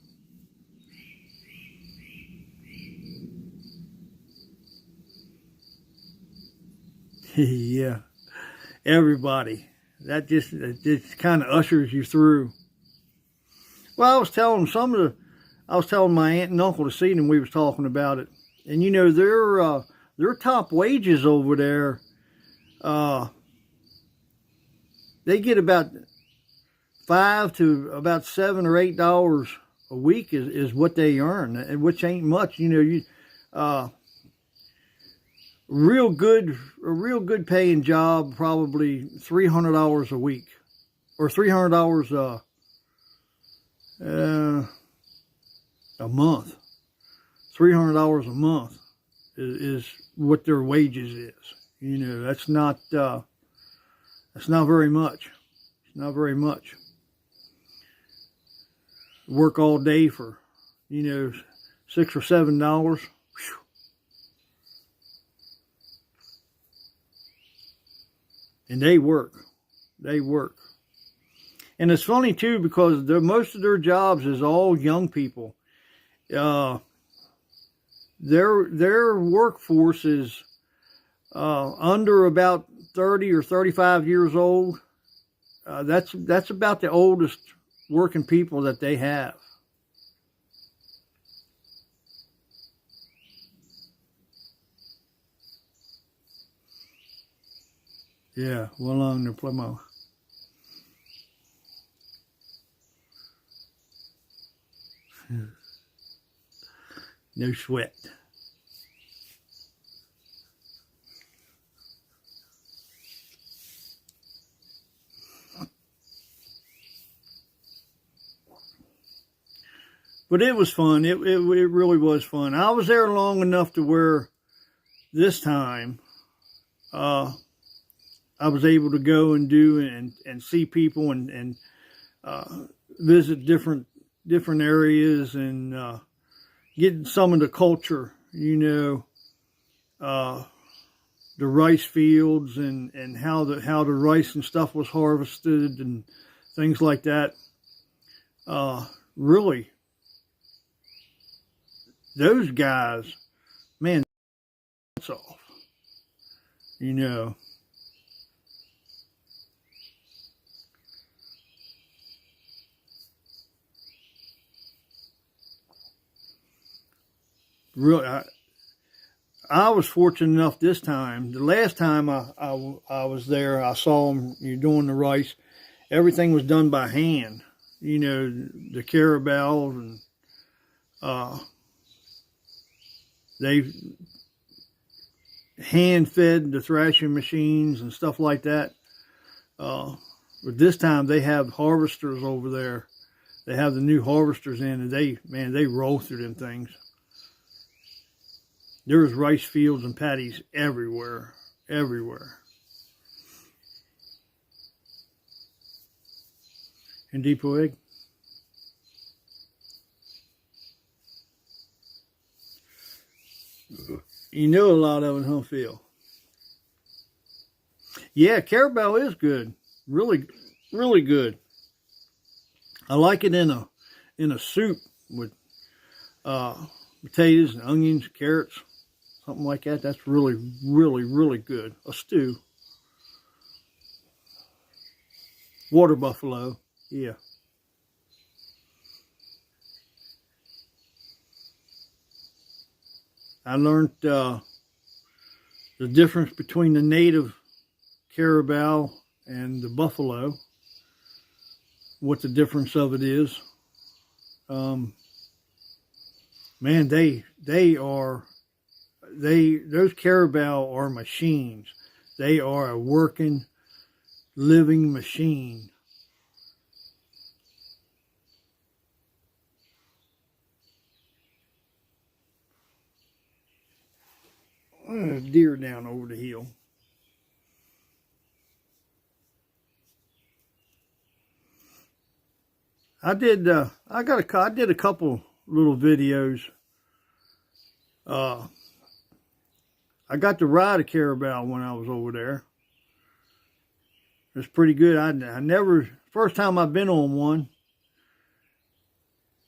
Yeah, everybody. That just kind of ushers you through. Well, I was telling my aunt and uncle this evening, we was talking about it, and their top wages over there, they get about $5 to about $7 or $8 a week is what they earn, and which ain't much. A real good paying job, probably $300 a week, or $300 a month. $300 a month is what their wages is. That's not very much. It's not very much. Work all day for, $6 or $7. Whew. And they work. And it's funny too, because most of their jobs is all young people. Their workforce is under about 30 or 35 years old. That's about the oldest working people that they have. Yeah, well on the Plymouth. No sweat. But it was fun. It really was fun. I was there long enough to where this time I was able to go and do and see people and visit different areas and get some of the culture, the rice fields and how the rice and stuff was harvested and things like that. Really, those guys, man, that's off. Really, I was fortunate enough this time. The last time I was there, I saw them doing the rice. Everything was done by hand. The carabels and they hand fed the thrashing machines and stuff like that. But this time they have harvesters over there. They have the new harvesters in, and they roll through them things. There was rice fields and paddies everywhere. In Depot Egg. A lot of it, huh, Phil? Yeah, Carabel is good. Really, really good. I like it in a soup with potatoes and onions, carrots, something like that. That's really, really, really good. A stew. Water buffalo, yeah. I learned the difference between the native carabao and the buffalo, what the difference of it is. Man, those carabao are machines. They are a working, living machine. Deer down over the hill. I did a couple little videos. I got to ride a carabao when I was over there. It was pretty good. I never, first time I've been on one,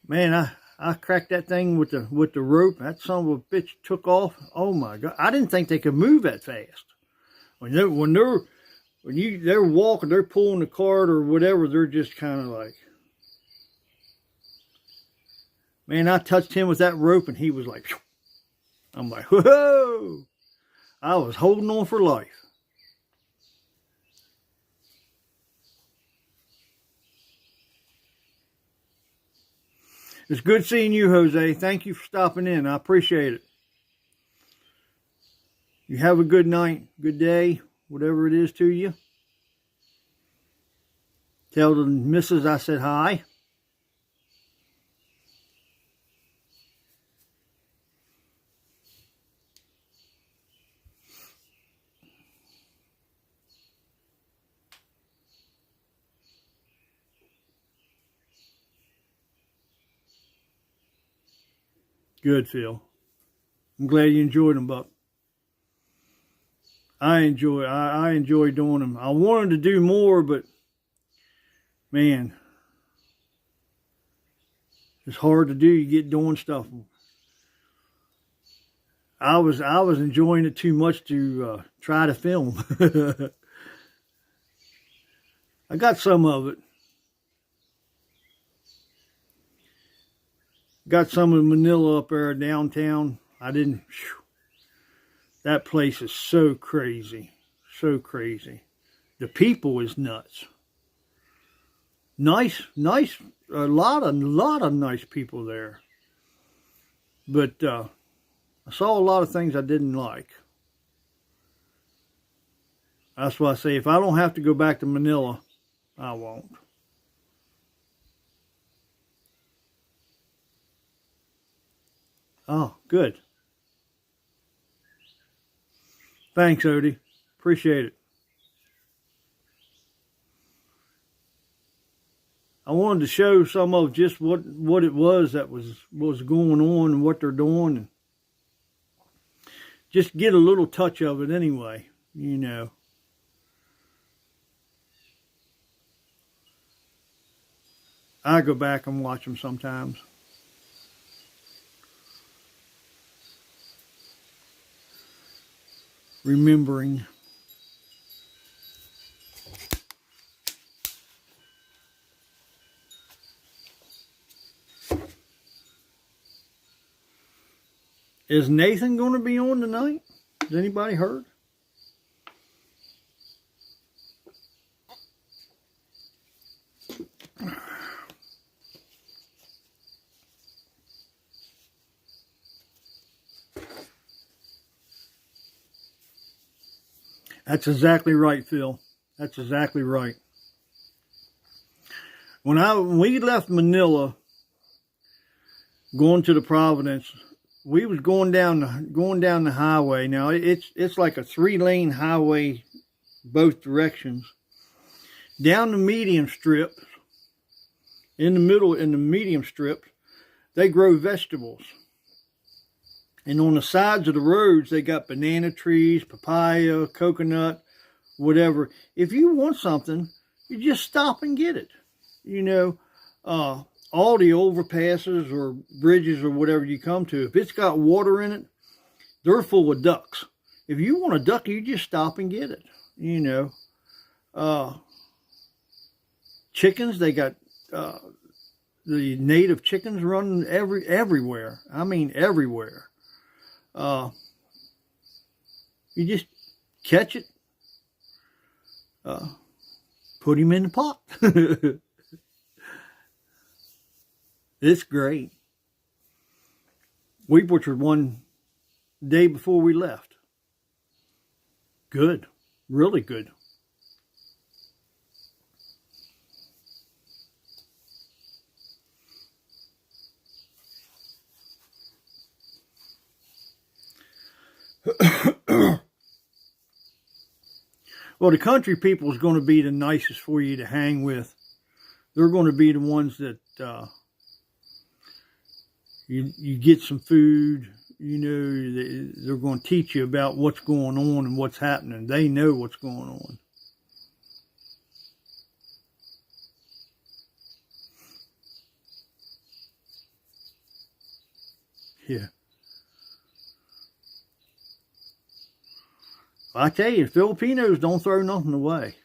man, I cracked that thing with the rope. That son of a bitch took off. Oh my God. I didn't think they could move that fast. When they're walking, they're pulling the cart or whatever, they're just kind of like, man, I touched him with that rope and he was like, phew. I'm like, whoa. I was holding on for life. It's good seeing you, Jose. Thank you for stopping in. I appreciate it. You have a good night, good day, whatever it is to you. Tell the missus I said hi. Good, Phil. I'm glad you enjoyed them, Buck. I enjoy doing them. I wanted to do more, but man, it's hard to do. You get doing stuff. I was enjoying it too much to try to film. I got some of it. Got some of Manila up there downtown. I didn't. Whew, that place is so crazy, so crazy. The people is nuts. Nice, a lot of nice people there. But I saw a lot of things I didn't like. That's why I say if I don't have to go back to Manila, I won't. Oh, good. Thanks, Odie. Appreciate it. I wanted to show some of just what it was that was going on and what they're doing, and just get a little touch of it anyway, you know. I go back and watch them sometimes. Remembering. Is Nathan going to be on tonight? Has anybody heard? That's exactly right, Phil. That's exactly right. When we left Manila, going to the Providence, we was going down the highway. Now it's like a 3-lane highway, both directions. Down the medium strip, in the middle, in the medium strip, they grow vegetables. And on the sides of the roads, they got banana trees, papaya, coconut, whatever. If you want something, you just stop and get it. You know, all the overpasses or bridges or whatever you come to, if it's got water in it, they're full of ducks. If you want a duck, you just stop and get it. You know, chickens, they got the native chickens running everywhere. I mean, everywhere. You just catch it, put him in the pot. It's great. We butchered one day before we left. Good. Really good. Well, the country people is going to be the nicest for you to hang with. They're going to be the ones that you get some food. You know, they're going to teach you about what's going on and what's happening. They know what's going on. Yeah. I tell you, Filipinos don't throw nothing away.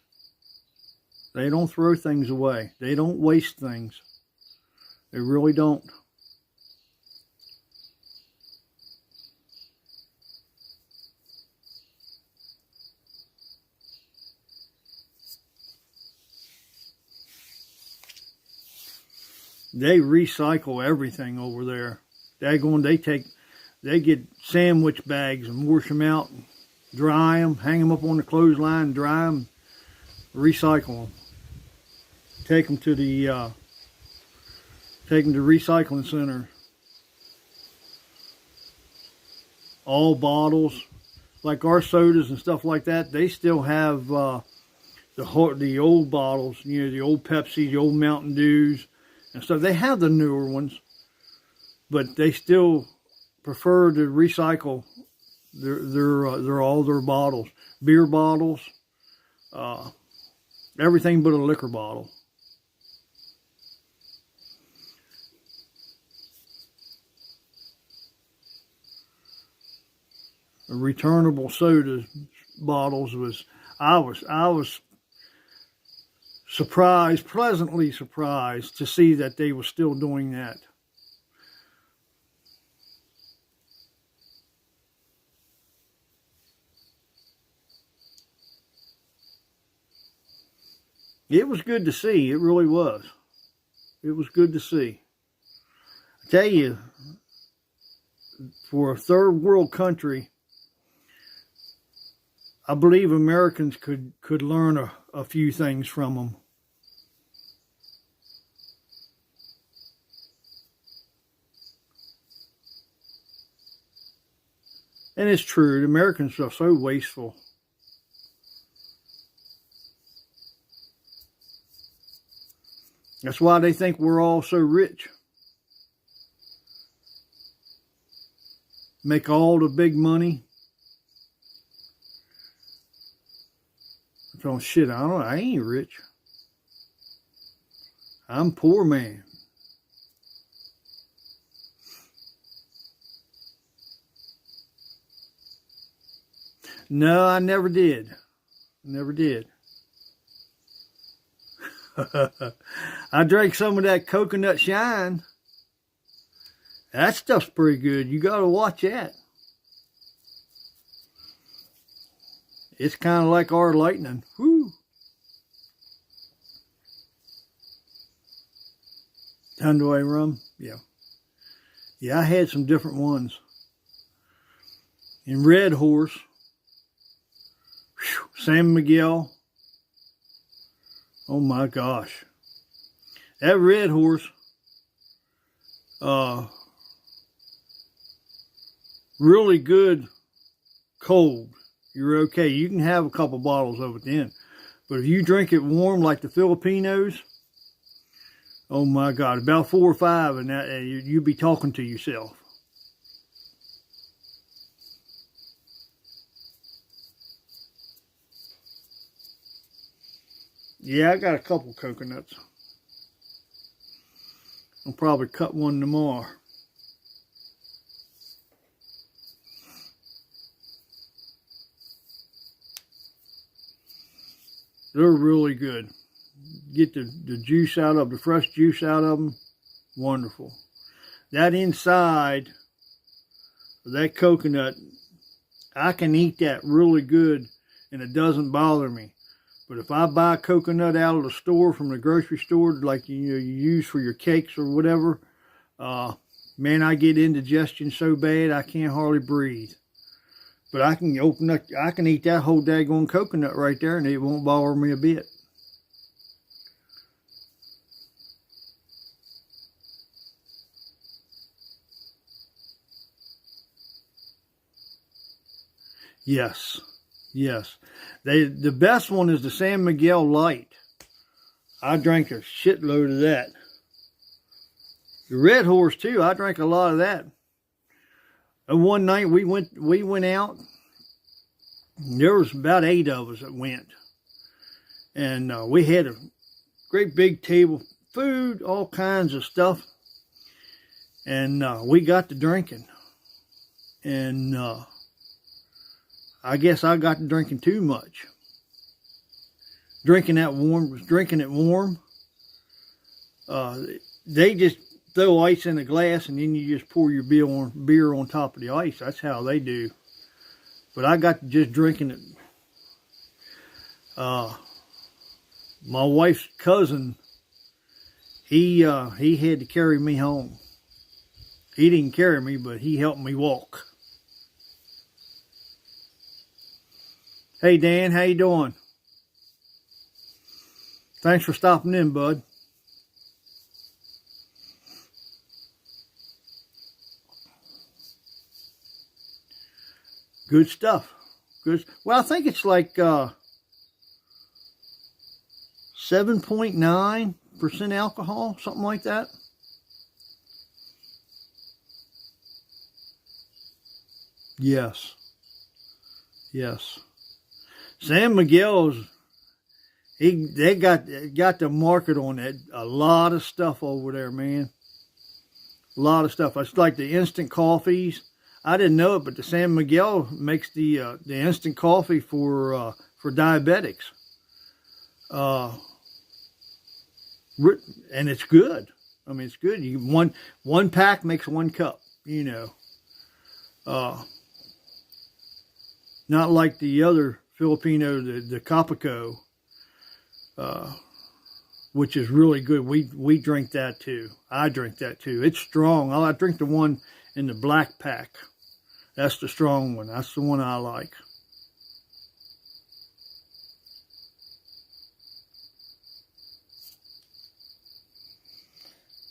They don't throw things away. They don't waste things. They really don't. They recycle everything over there. They get sandwich bags and wash them out, and dry them, hang them up on the clothesline, dry them, recycle them. Take them to the recycling center. All bottles, like our sodas and stuff like that, they still have the old bottles, you know, the old Pepsi, the old Mountain Dews and stuff. They have the newer ones, but they still prefer to recycle all their bottles, beer bottles, everything but a liquor bottle. The returnable soda bottles I was surprised, pleasantly surprised to see that they were still doing that. It was good to see. It really was. It was good to see. I tell you, for a third world country, I believe Americans could learn a few things from them. And it's true, the Americans are so wasteful. That's why they think we're all so rich. Make all the big money. Oh shit, I ain't rich. I'm a poor man. No, I never did. Never did. I drank some of that coconut shine. That stuff's pretty good. You gotta watch that. It's kind of like our lightning. Whoo. Tanduay rum. Yeah. Yeah, I had some different ones. And Red Horse. Whew, San Miguel. Oh my gosh. That Red Horse. Really good cold. You're okay. You can have a couple bottles of it then. But if you drink it warm like the Filipinos, oh my God, about 4 or 5 and that you'd be talking to yourself. Yeah, I got a couple coconuts. I'll probably cut one tomorrow. They're really good. Get the juice out of the fresh juice out of them. Wonderful. That inside of that coconut, I can eat that really good and it doesn't bother me. But if I buy coconut out of the store, from the grocery store, like you use for your cakes or whatever, man, I get indigestion so bad I can't hardly breathe. But I can I can eat that whole daggone coconut right there, and it won't bother me a bit. Yes, yes. The best one is the San Miguel Light. I drank a shitload of that. The Red Horse too. I drank a lot of that. And one night we went out. There was about 8 of us that went, and we had a great big table, food, all kinds of stuff, and we got to drinking, and I guess I got to drinking too much. Drinking it warm. They just throw ice in a glass, and then you just pour your beer on top of the ice. That's how they do. But I got to just drinking it. My wife's cousin, he had to carry me home. He didn't carry me, but he helped me walk. Hey Dan, how you doing? Thanks for stopping in, bud. Good stuff. Good. Well, I think it's like 7.9% alcohol, something like that. Yes. Yes. San Miguel's, they got the market on that. A lot of stuff over there, man. A lot of stuff. It's like the instant coffees. I didn't know it, but the San Miguel makes the instant coffee for diabetics. And it's good. I mean, it's good. One pack makes 1 cup. Not like the other Filipino, the Capico, which is really good. We drink that too. I drink that too. It's strong. I drink the one in the black pack. That's the strong one. That's the one I like.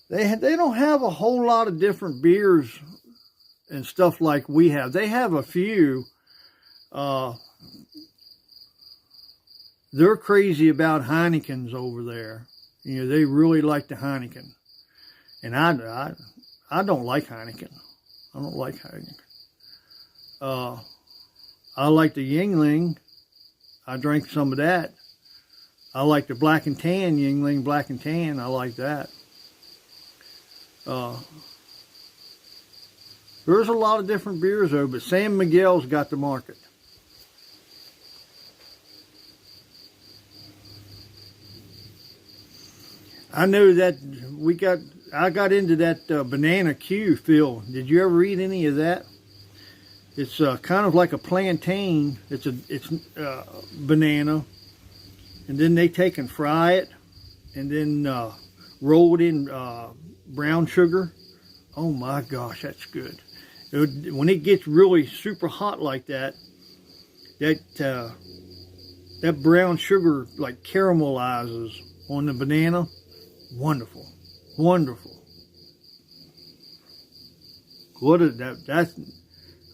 They don't have a whole lot of different beers and stuff like we have. They have a few. They're crazy about Heinekens over there. They really like the Heineken. And I don't like Heineken. I don't like Heineken. I like the Yuengling. I drank some of that. I like the Black and Tan, Yuengling Black and Tan. I like that. There's a lot of different beers though, but San Miguel's got the market. I know that I got into that Banana Q, Phil. Did you ever read any of that? It's kind of like a plantain. It's banana, and then they take and fry it, and then roll it in brown sugar. Oh my gosh, that's good. When it gets really super hot like that, that brown sugar like caramelizes on the banana. Wonderful, wonderful. What is that? That's,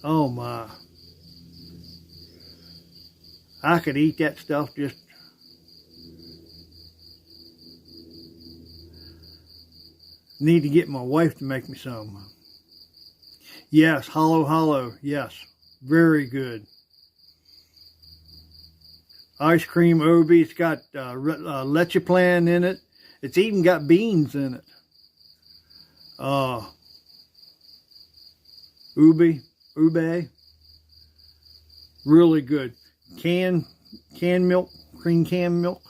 oh my. I could eat that stuff just. Need to get my wife to make me some. Yes, Hollow. Yes, very good. Ice cream Obi. It's got leche plan in it. It's even got beans in it. Ube, really good. Canned milk, cream canned milk.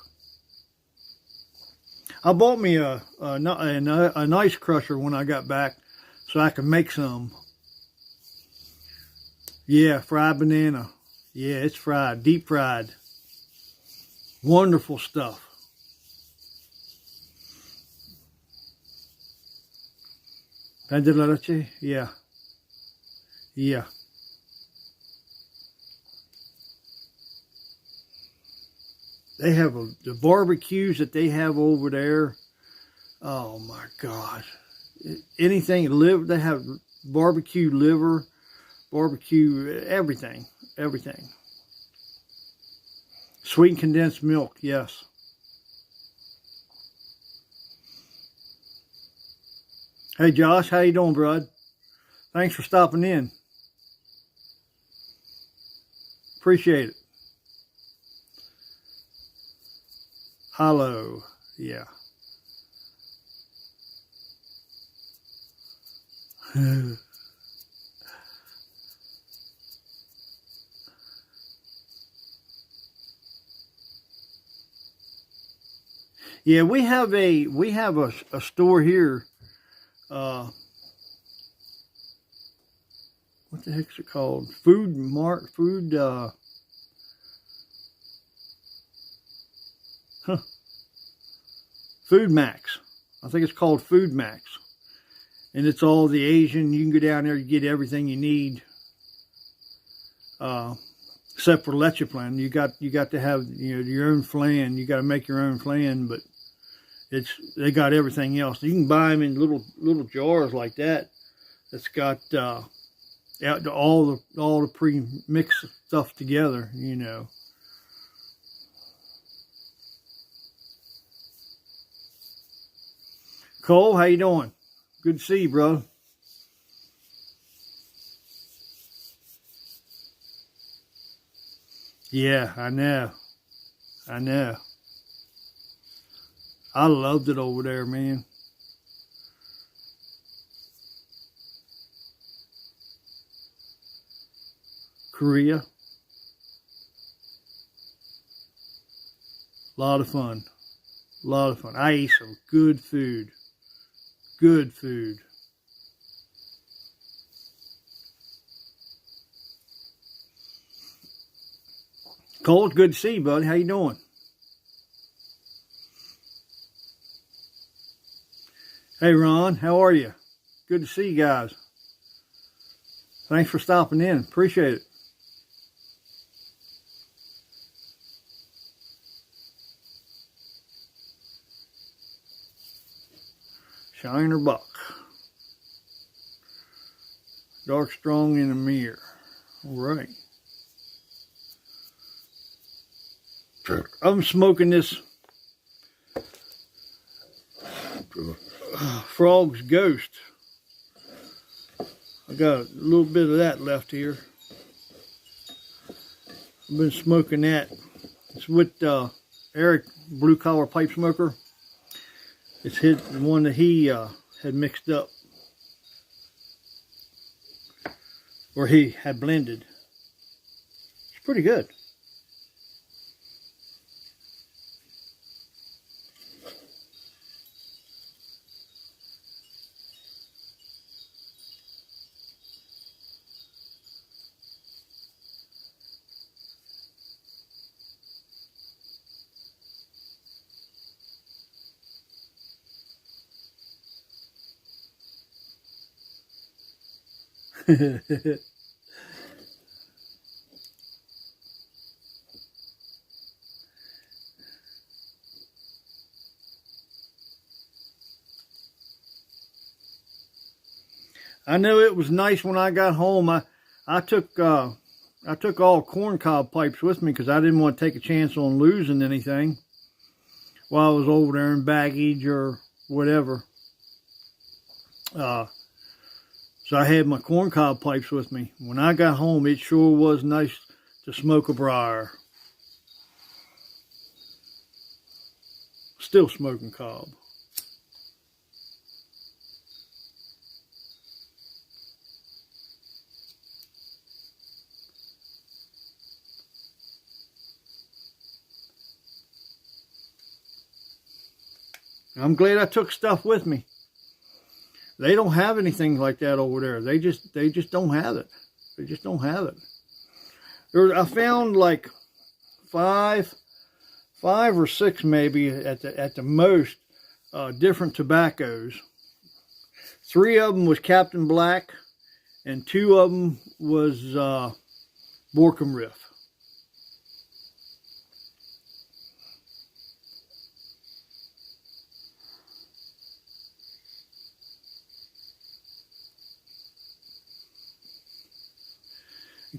I bought me an ice crusher when I got back, so I could make some. Yeah, fried banana. Yeah, it's fried, deep fried. Wonderful stuff. Pan de la leche? Yeah. Yeah. They have the barbecues that they have over there. Oh my gosh. Anything live, they have barbecue liver, barbecue, everything. Everything. Sweet condensed milk, yes. Hey Josh, how you doing, bud? Thanks for stopping in. Appreciate it. Hello, yeah. Yeah, we have a store here. What the heck's it called? Food Food Max. I think it's called Food Max. And it's all the Asian. You can go down there and get everything you need. Except for leche plan. You got to have, you know, your own flan. You got to make your own flan, but they got everything else. You can buy them in little jars like that. That's got all the pre-mixed stuff together, you know. Cole, how you doing? Good to see you, bro. Yeah, I know. I know. I loved it over there, man. Korea. A lot of fun. A lot of fun. I ate some good food. Good food. Cole, it's good to see you, buddy. How you doing? Hey, Ron, how are you? Good to see you guys. Thanks for stopping in. Appreciate it. Shiner Buck. Dark Strong in a mirror. All right. I'm smoking this Frog's Ghost. I got a little bit of that left here. I've been smoking that. It's with Eric, Blue Collar Pipe Smoker. It's the one that he had mixed up, or he had blended. It's pretty good. I know it was nice when I got home. I took all corncob pipes with me because I didn't want to take a chance on losing anything while I was over there in baggage or whatever. So I had my corncob pipes with me. When I got home, it sure was nice to smoke a briar. Still smoking cob. I'm glad I took stuff with me. They don't have anything like that over there. They just don't have it. They just don't have it. I found like five 5 or 6 maybe at the most different tobaccos. 3 of them was Captain Black, and 2 of them was Borkum Riff.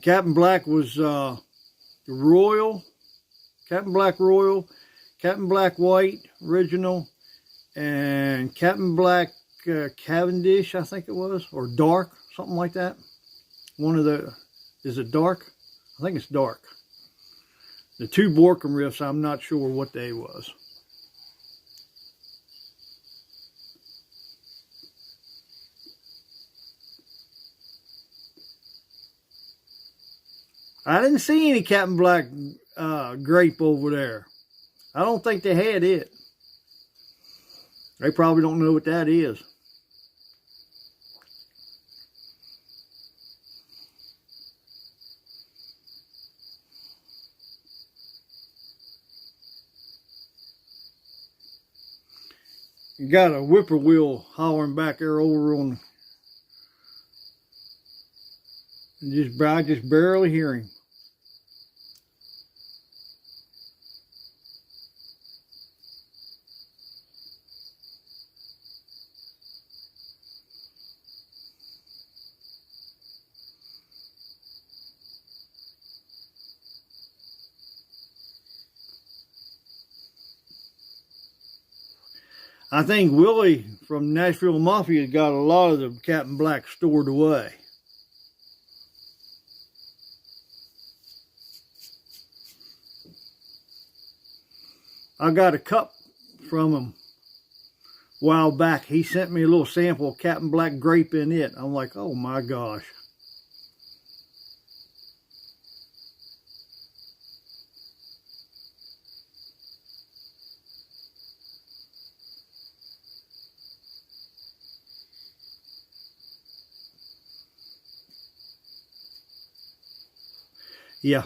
Captain Black was Royal, Captain Black Royal, Captain Black White Original, and Captain Black Cavendish, I think it was, or Dark, something like that. One of the, is it Dark? I think it's Dark. The 2 Borkum Riffs, I'm not sure what they was. I didn't see any Captain Black grape over there. I don't think they had it. They probably don't know what that is. You got a whippoorwill hollering back there over on. I just barely hear him. I think Willie from Nashville Mafia got a lot of the Captain Black stored away. I got a cup from him a while back. He sent me a little sample of Captain Black grape in it. I'm like, oh my gosh. Yeah.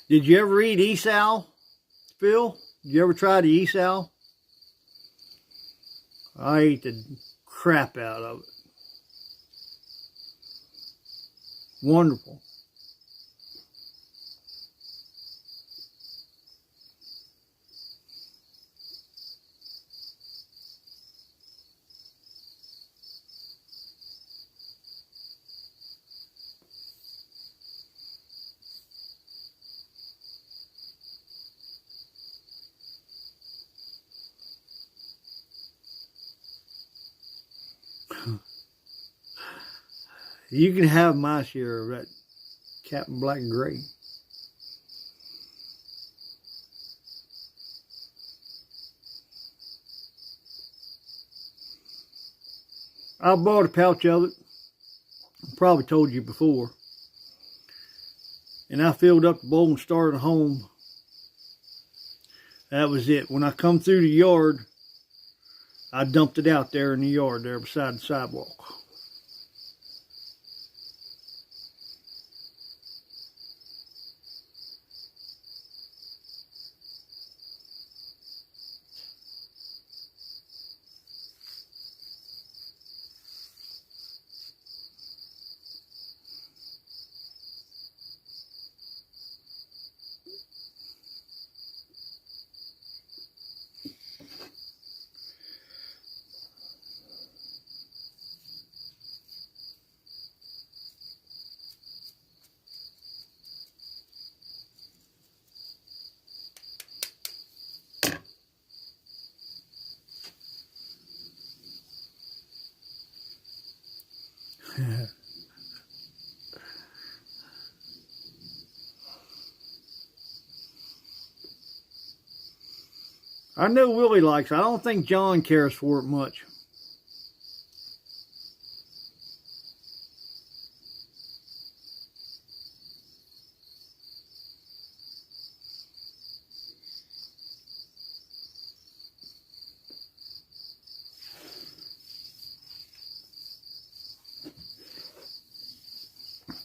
Did you ever eat Esau, Phil? Did you ever try the Esau? I ate the crap out of it. Wonderful. You can have my share of that Captain Black grape. I bought a pouch of it. I probably told you before. And I filled up the bowl and started home. That was it. When I come through the yard, I dumped it out there in the yard there beside the sidewalk. I know Willie likes it. I don't think John cares for it much.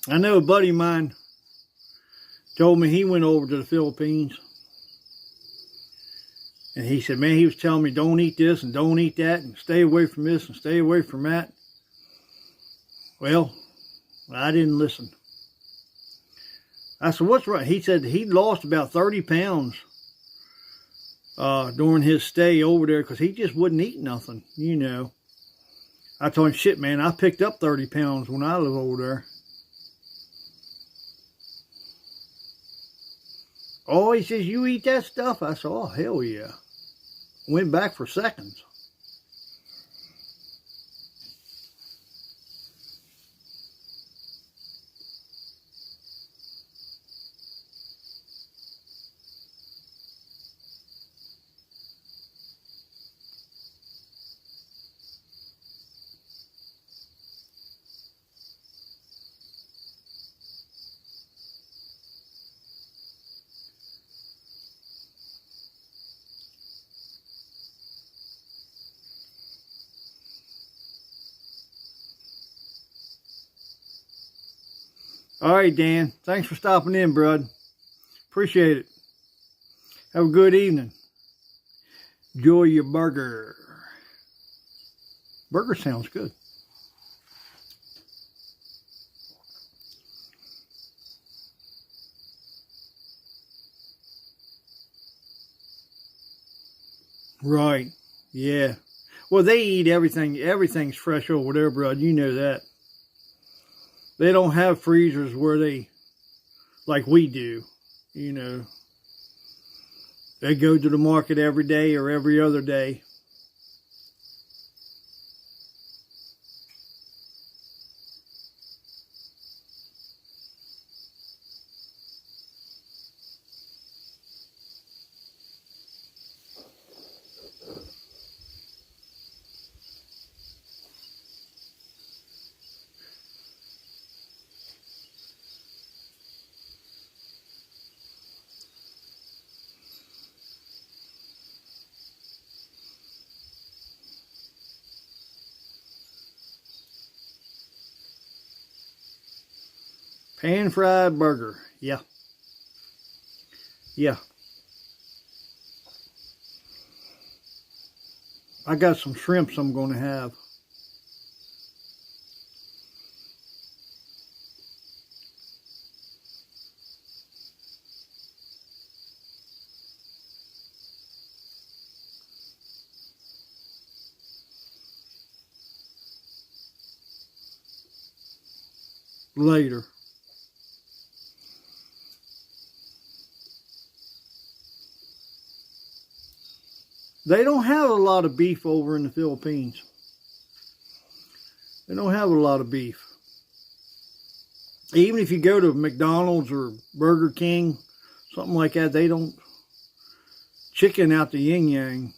I know a buddy of mine told me he went over to the Philippines. And he said, man, he was telling me, don't eat this and don't eat that and stay away from this and stay away from that. Well, I didn't listen. I said, what's right? He said he lost about 30 pounds during his stay over there because he just wouldn't eat nothing, you know. I told him, shit, man, I picked up 30 pounds when I lived over there. Oh, he says, you eat that stuff? I said, oh, hell yeah. Went back for seconds. All right, Dan. Thanks for stopping in, bud. Appreciate it. Have a good evening. Enjoy your burger. Burger sounds good. Right. Yeah. Well, they eat everything. Everything's fresh over there, bud. You know that. They don't have freezers where they, like we do, you know. They go to the market every day or every other day. Pan-fried burger. Yeah. Yeah. I got some shrimps I'm going to have. Later. They don't have a lot of beef over in the Philippines. They don't have a lot of beef. Even if you go to McDonald's or Burger King, something like that, they don't chicken out the yin yang.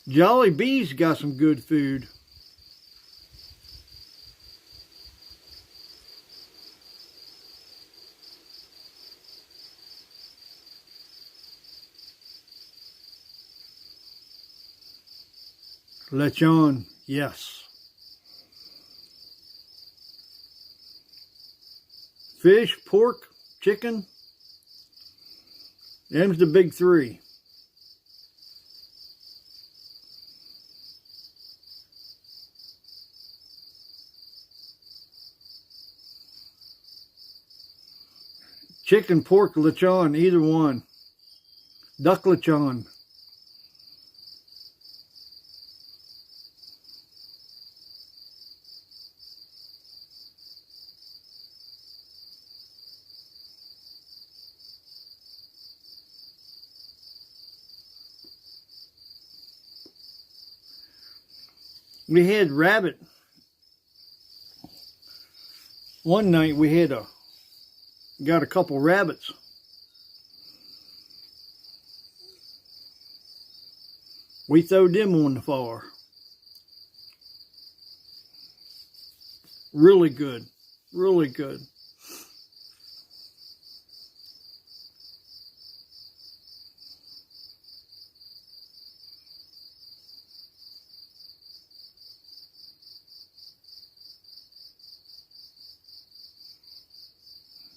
Jollibee's got some good food. Lechon, yes. Fish, pork, chicken. Them's the big three. Chicken, pork, lechon, either one. Duck lechon. We had rabbit. One night we had got a couple rabbits. We throwed them on the fire. Really good. Really good.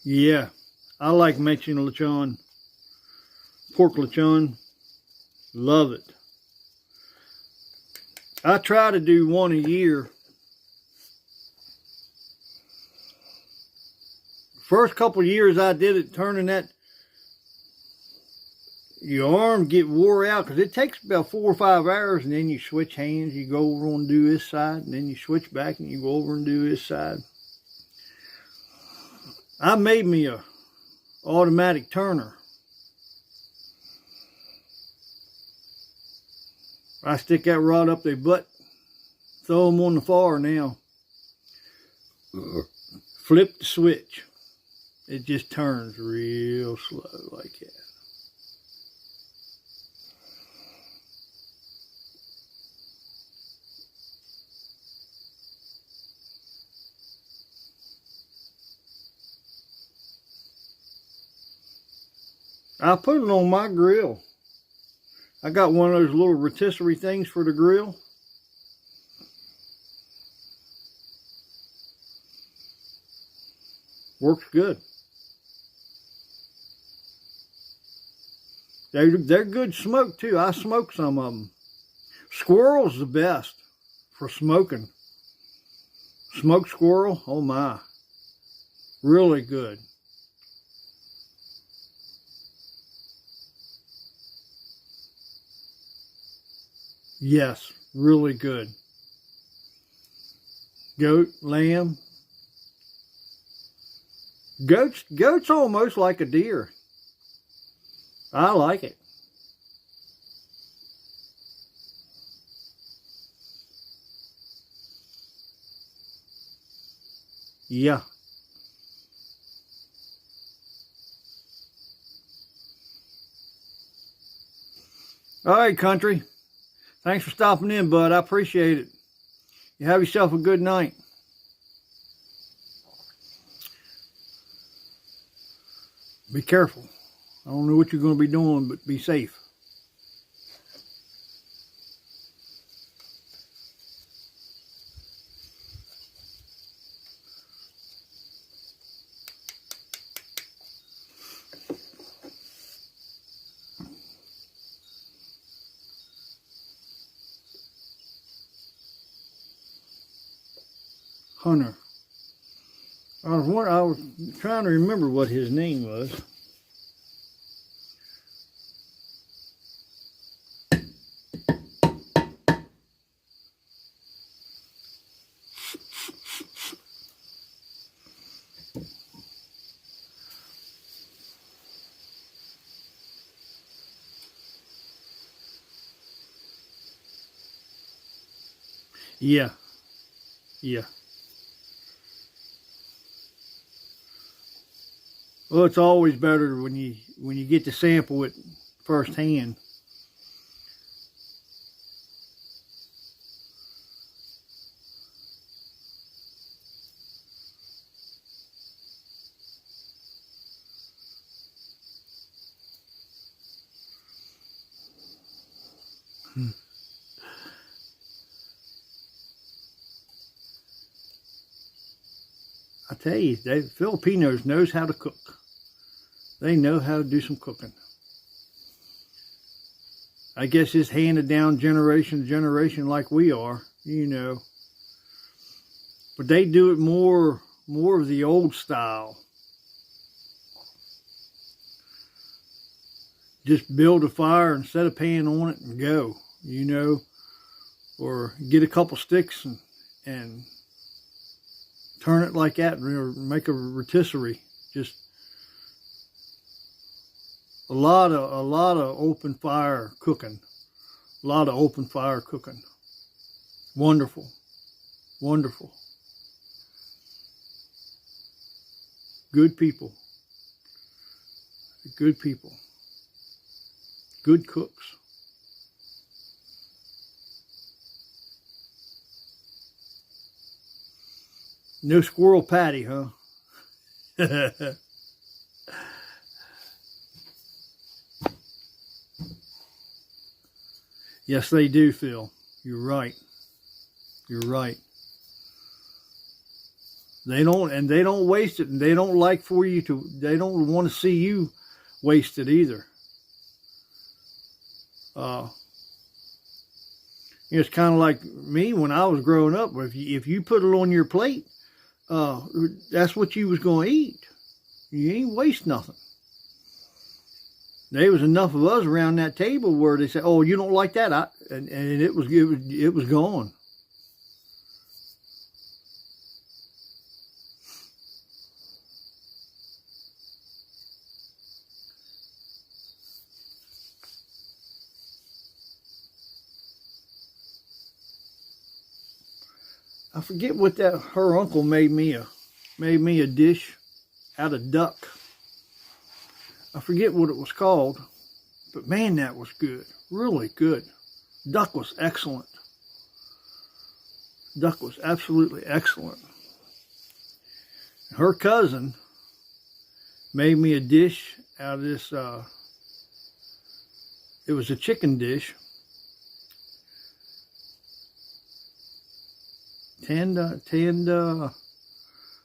Yeah, I like Mexican lechon, pork lechon, love it. I try to do one a year. First couple of years I did it, turning that, your arm get wore out, because it takes about 4 or 5 hours, and then you switch hands, you go over and do this side, and then you switch back and you go over and do this side. I made me a automatic turner. I stick that rod up their butt, throw them on the fire now. Flip the switch. It just turns real slow like that. I put it on my grill. I got one of those little rotisserie things for the grill. Works good. They're good smoked too. I smoke some of them. Squirrel's the best for smoking. Smoked squirrel, oh my. Really good. Yes, really good. Goat, lamb. Goat's almost like a deer. I like it. Yeah. All right, country. Thanks for stopping in, bud. I appreciate it. You have yourself a good night. Be careful. I don't know what you're going to be doing, but be safe. Hunter. I was trying to remember what his name was. Yeah. Yeah. Well, it's always better when you get to sample it firsthand. I tell you, Filipinos knows how to cook. They know how to do some cooking. I guess it's handed down generation to generation like we are, you know. But they do it more of the old style. Just build a fire and set a pan on it and go, you know. Or get a couple sticks and turn it like that, or make a rotisserie. Just a lot of open fire cooking. A lot of open fire cooking. Wonderful. Wonderful. Good people. Good people. Good cooks. No squirrel patty, huh? Yes, they do, Phil. You're right. You're right. They don't waste it, and they don't like for you to, they don't want to see you waste it either. It's kind of like me when I was growing up. If you put it on your plate, that's what you was going to eat. You ain't waste nothing. There was enough of us around that table where they said, "Oh, you don't like that," and it was gone. I forget what that her uncle made me a dish out of duck. I forget what it was called, but man, that was good. Really good. Duck was excellent. Duck was absolutely excellent. Her cousin made me a dish out of this, it was a chicken dish.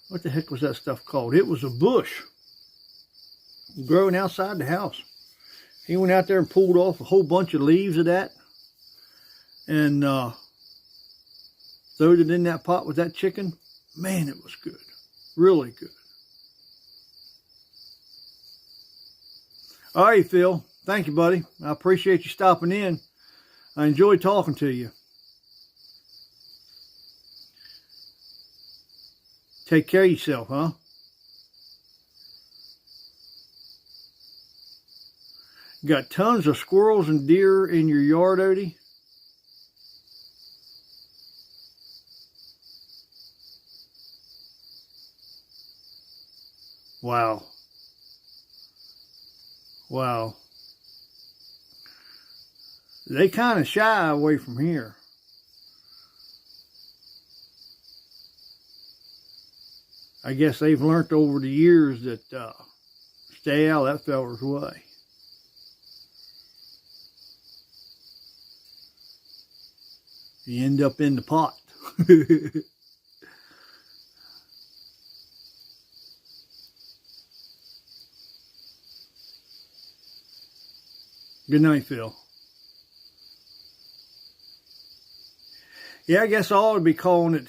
What the heck was that stuff called? It was a bush growing outside the house. He went out there and pulled off a whole bunch of leaves of that and throwed it in that pot with that chicken. Man, it was good. Really good. All right, Phil. Thank you, buddy. I appreciate you stopping in. I enjoyed talking to you. Take care of yourself, huh? Got tons of squirrels and deer in your yard, Odie? Wow. Wow. They kind of shy away from here. I guess they've learned over the years that stay out of that feller's way. You end up in the pot. Good night, Phil. Yeah, I guess I ought to be calling it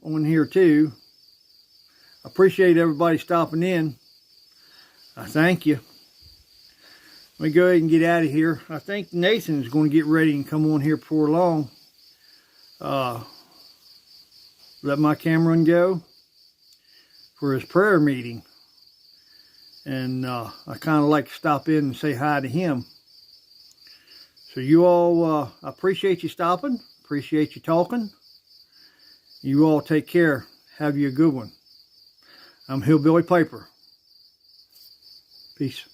on here too. I appreciate everybody stopping in. I thank you. Let me go ahead and get out of here. I think Nathan's going to get ready and come on here before long. Let my Cameron go for his prayer meeting. And I kind of like to stop in and say hi to him. So you all, I appreciate you stopping. Appreciate you talking. You all take care. Have you a good one. I'm Hillbilly Piper. Peace.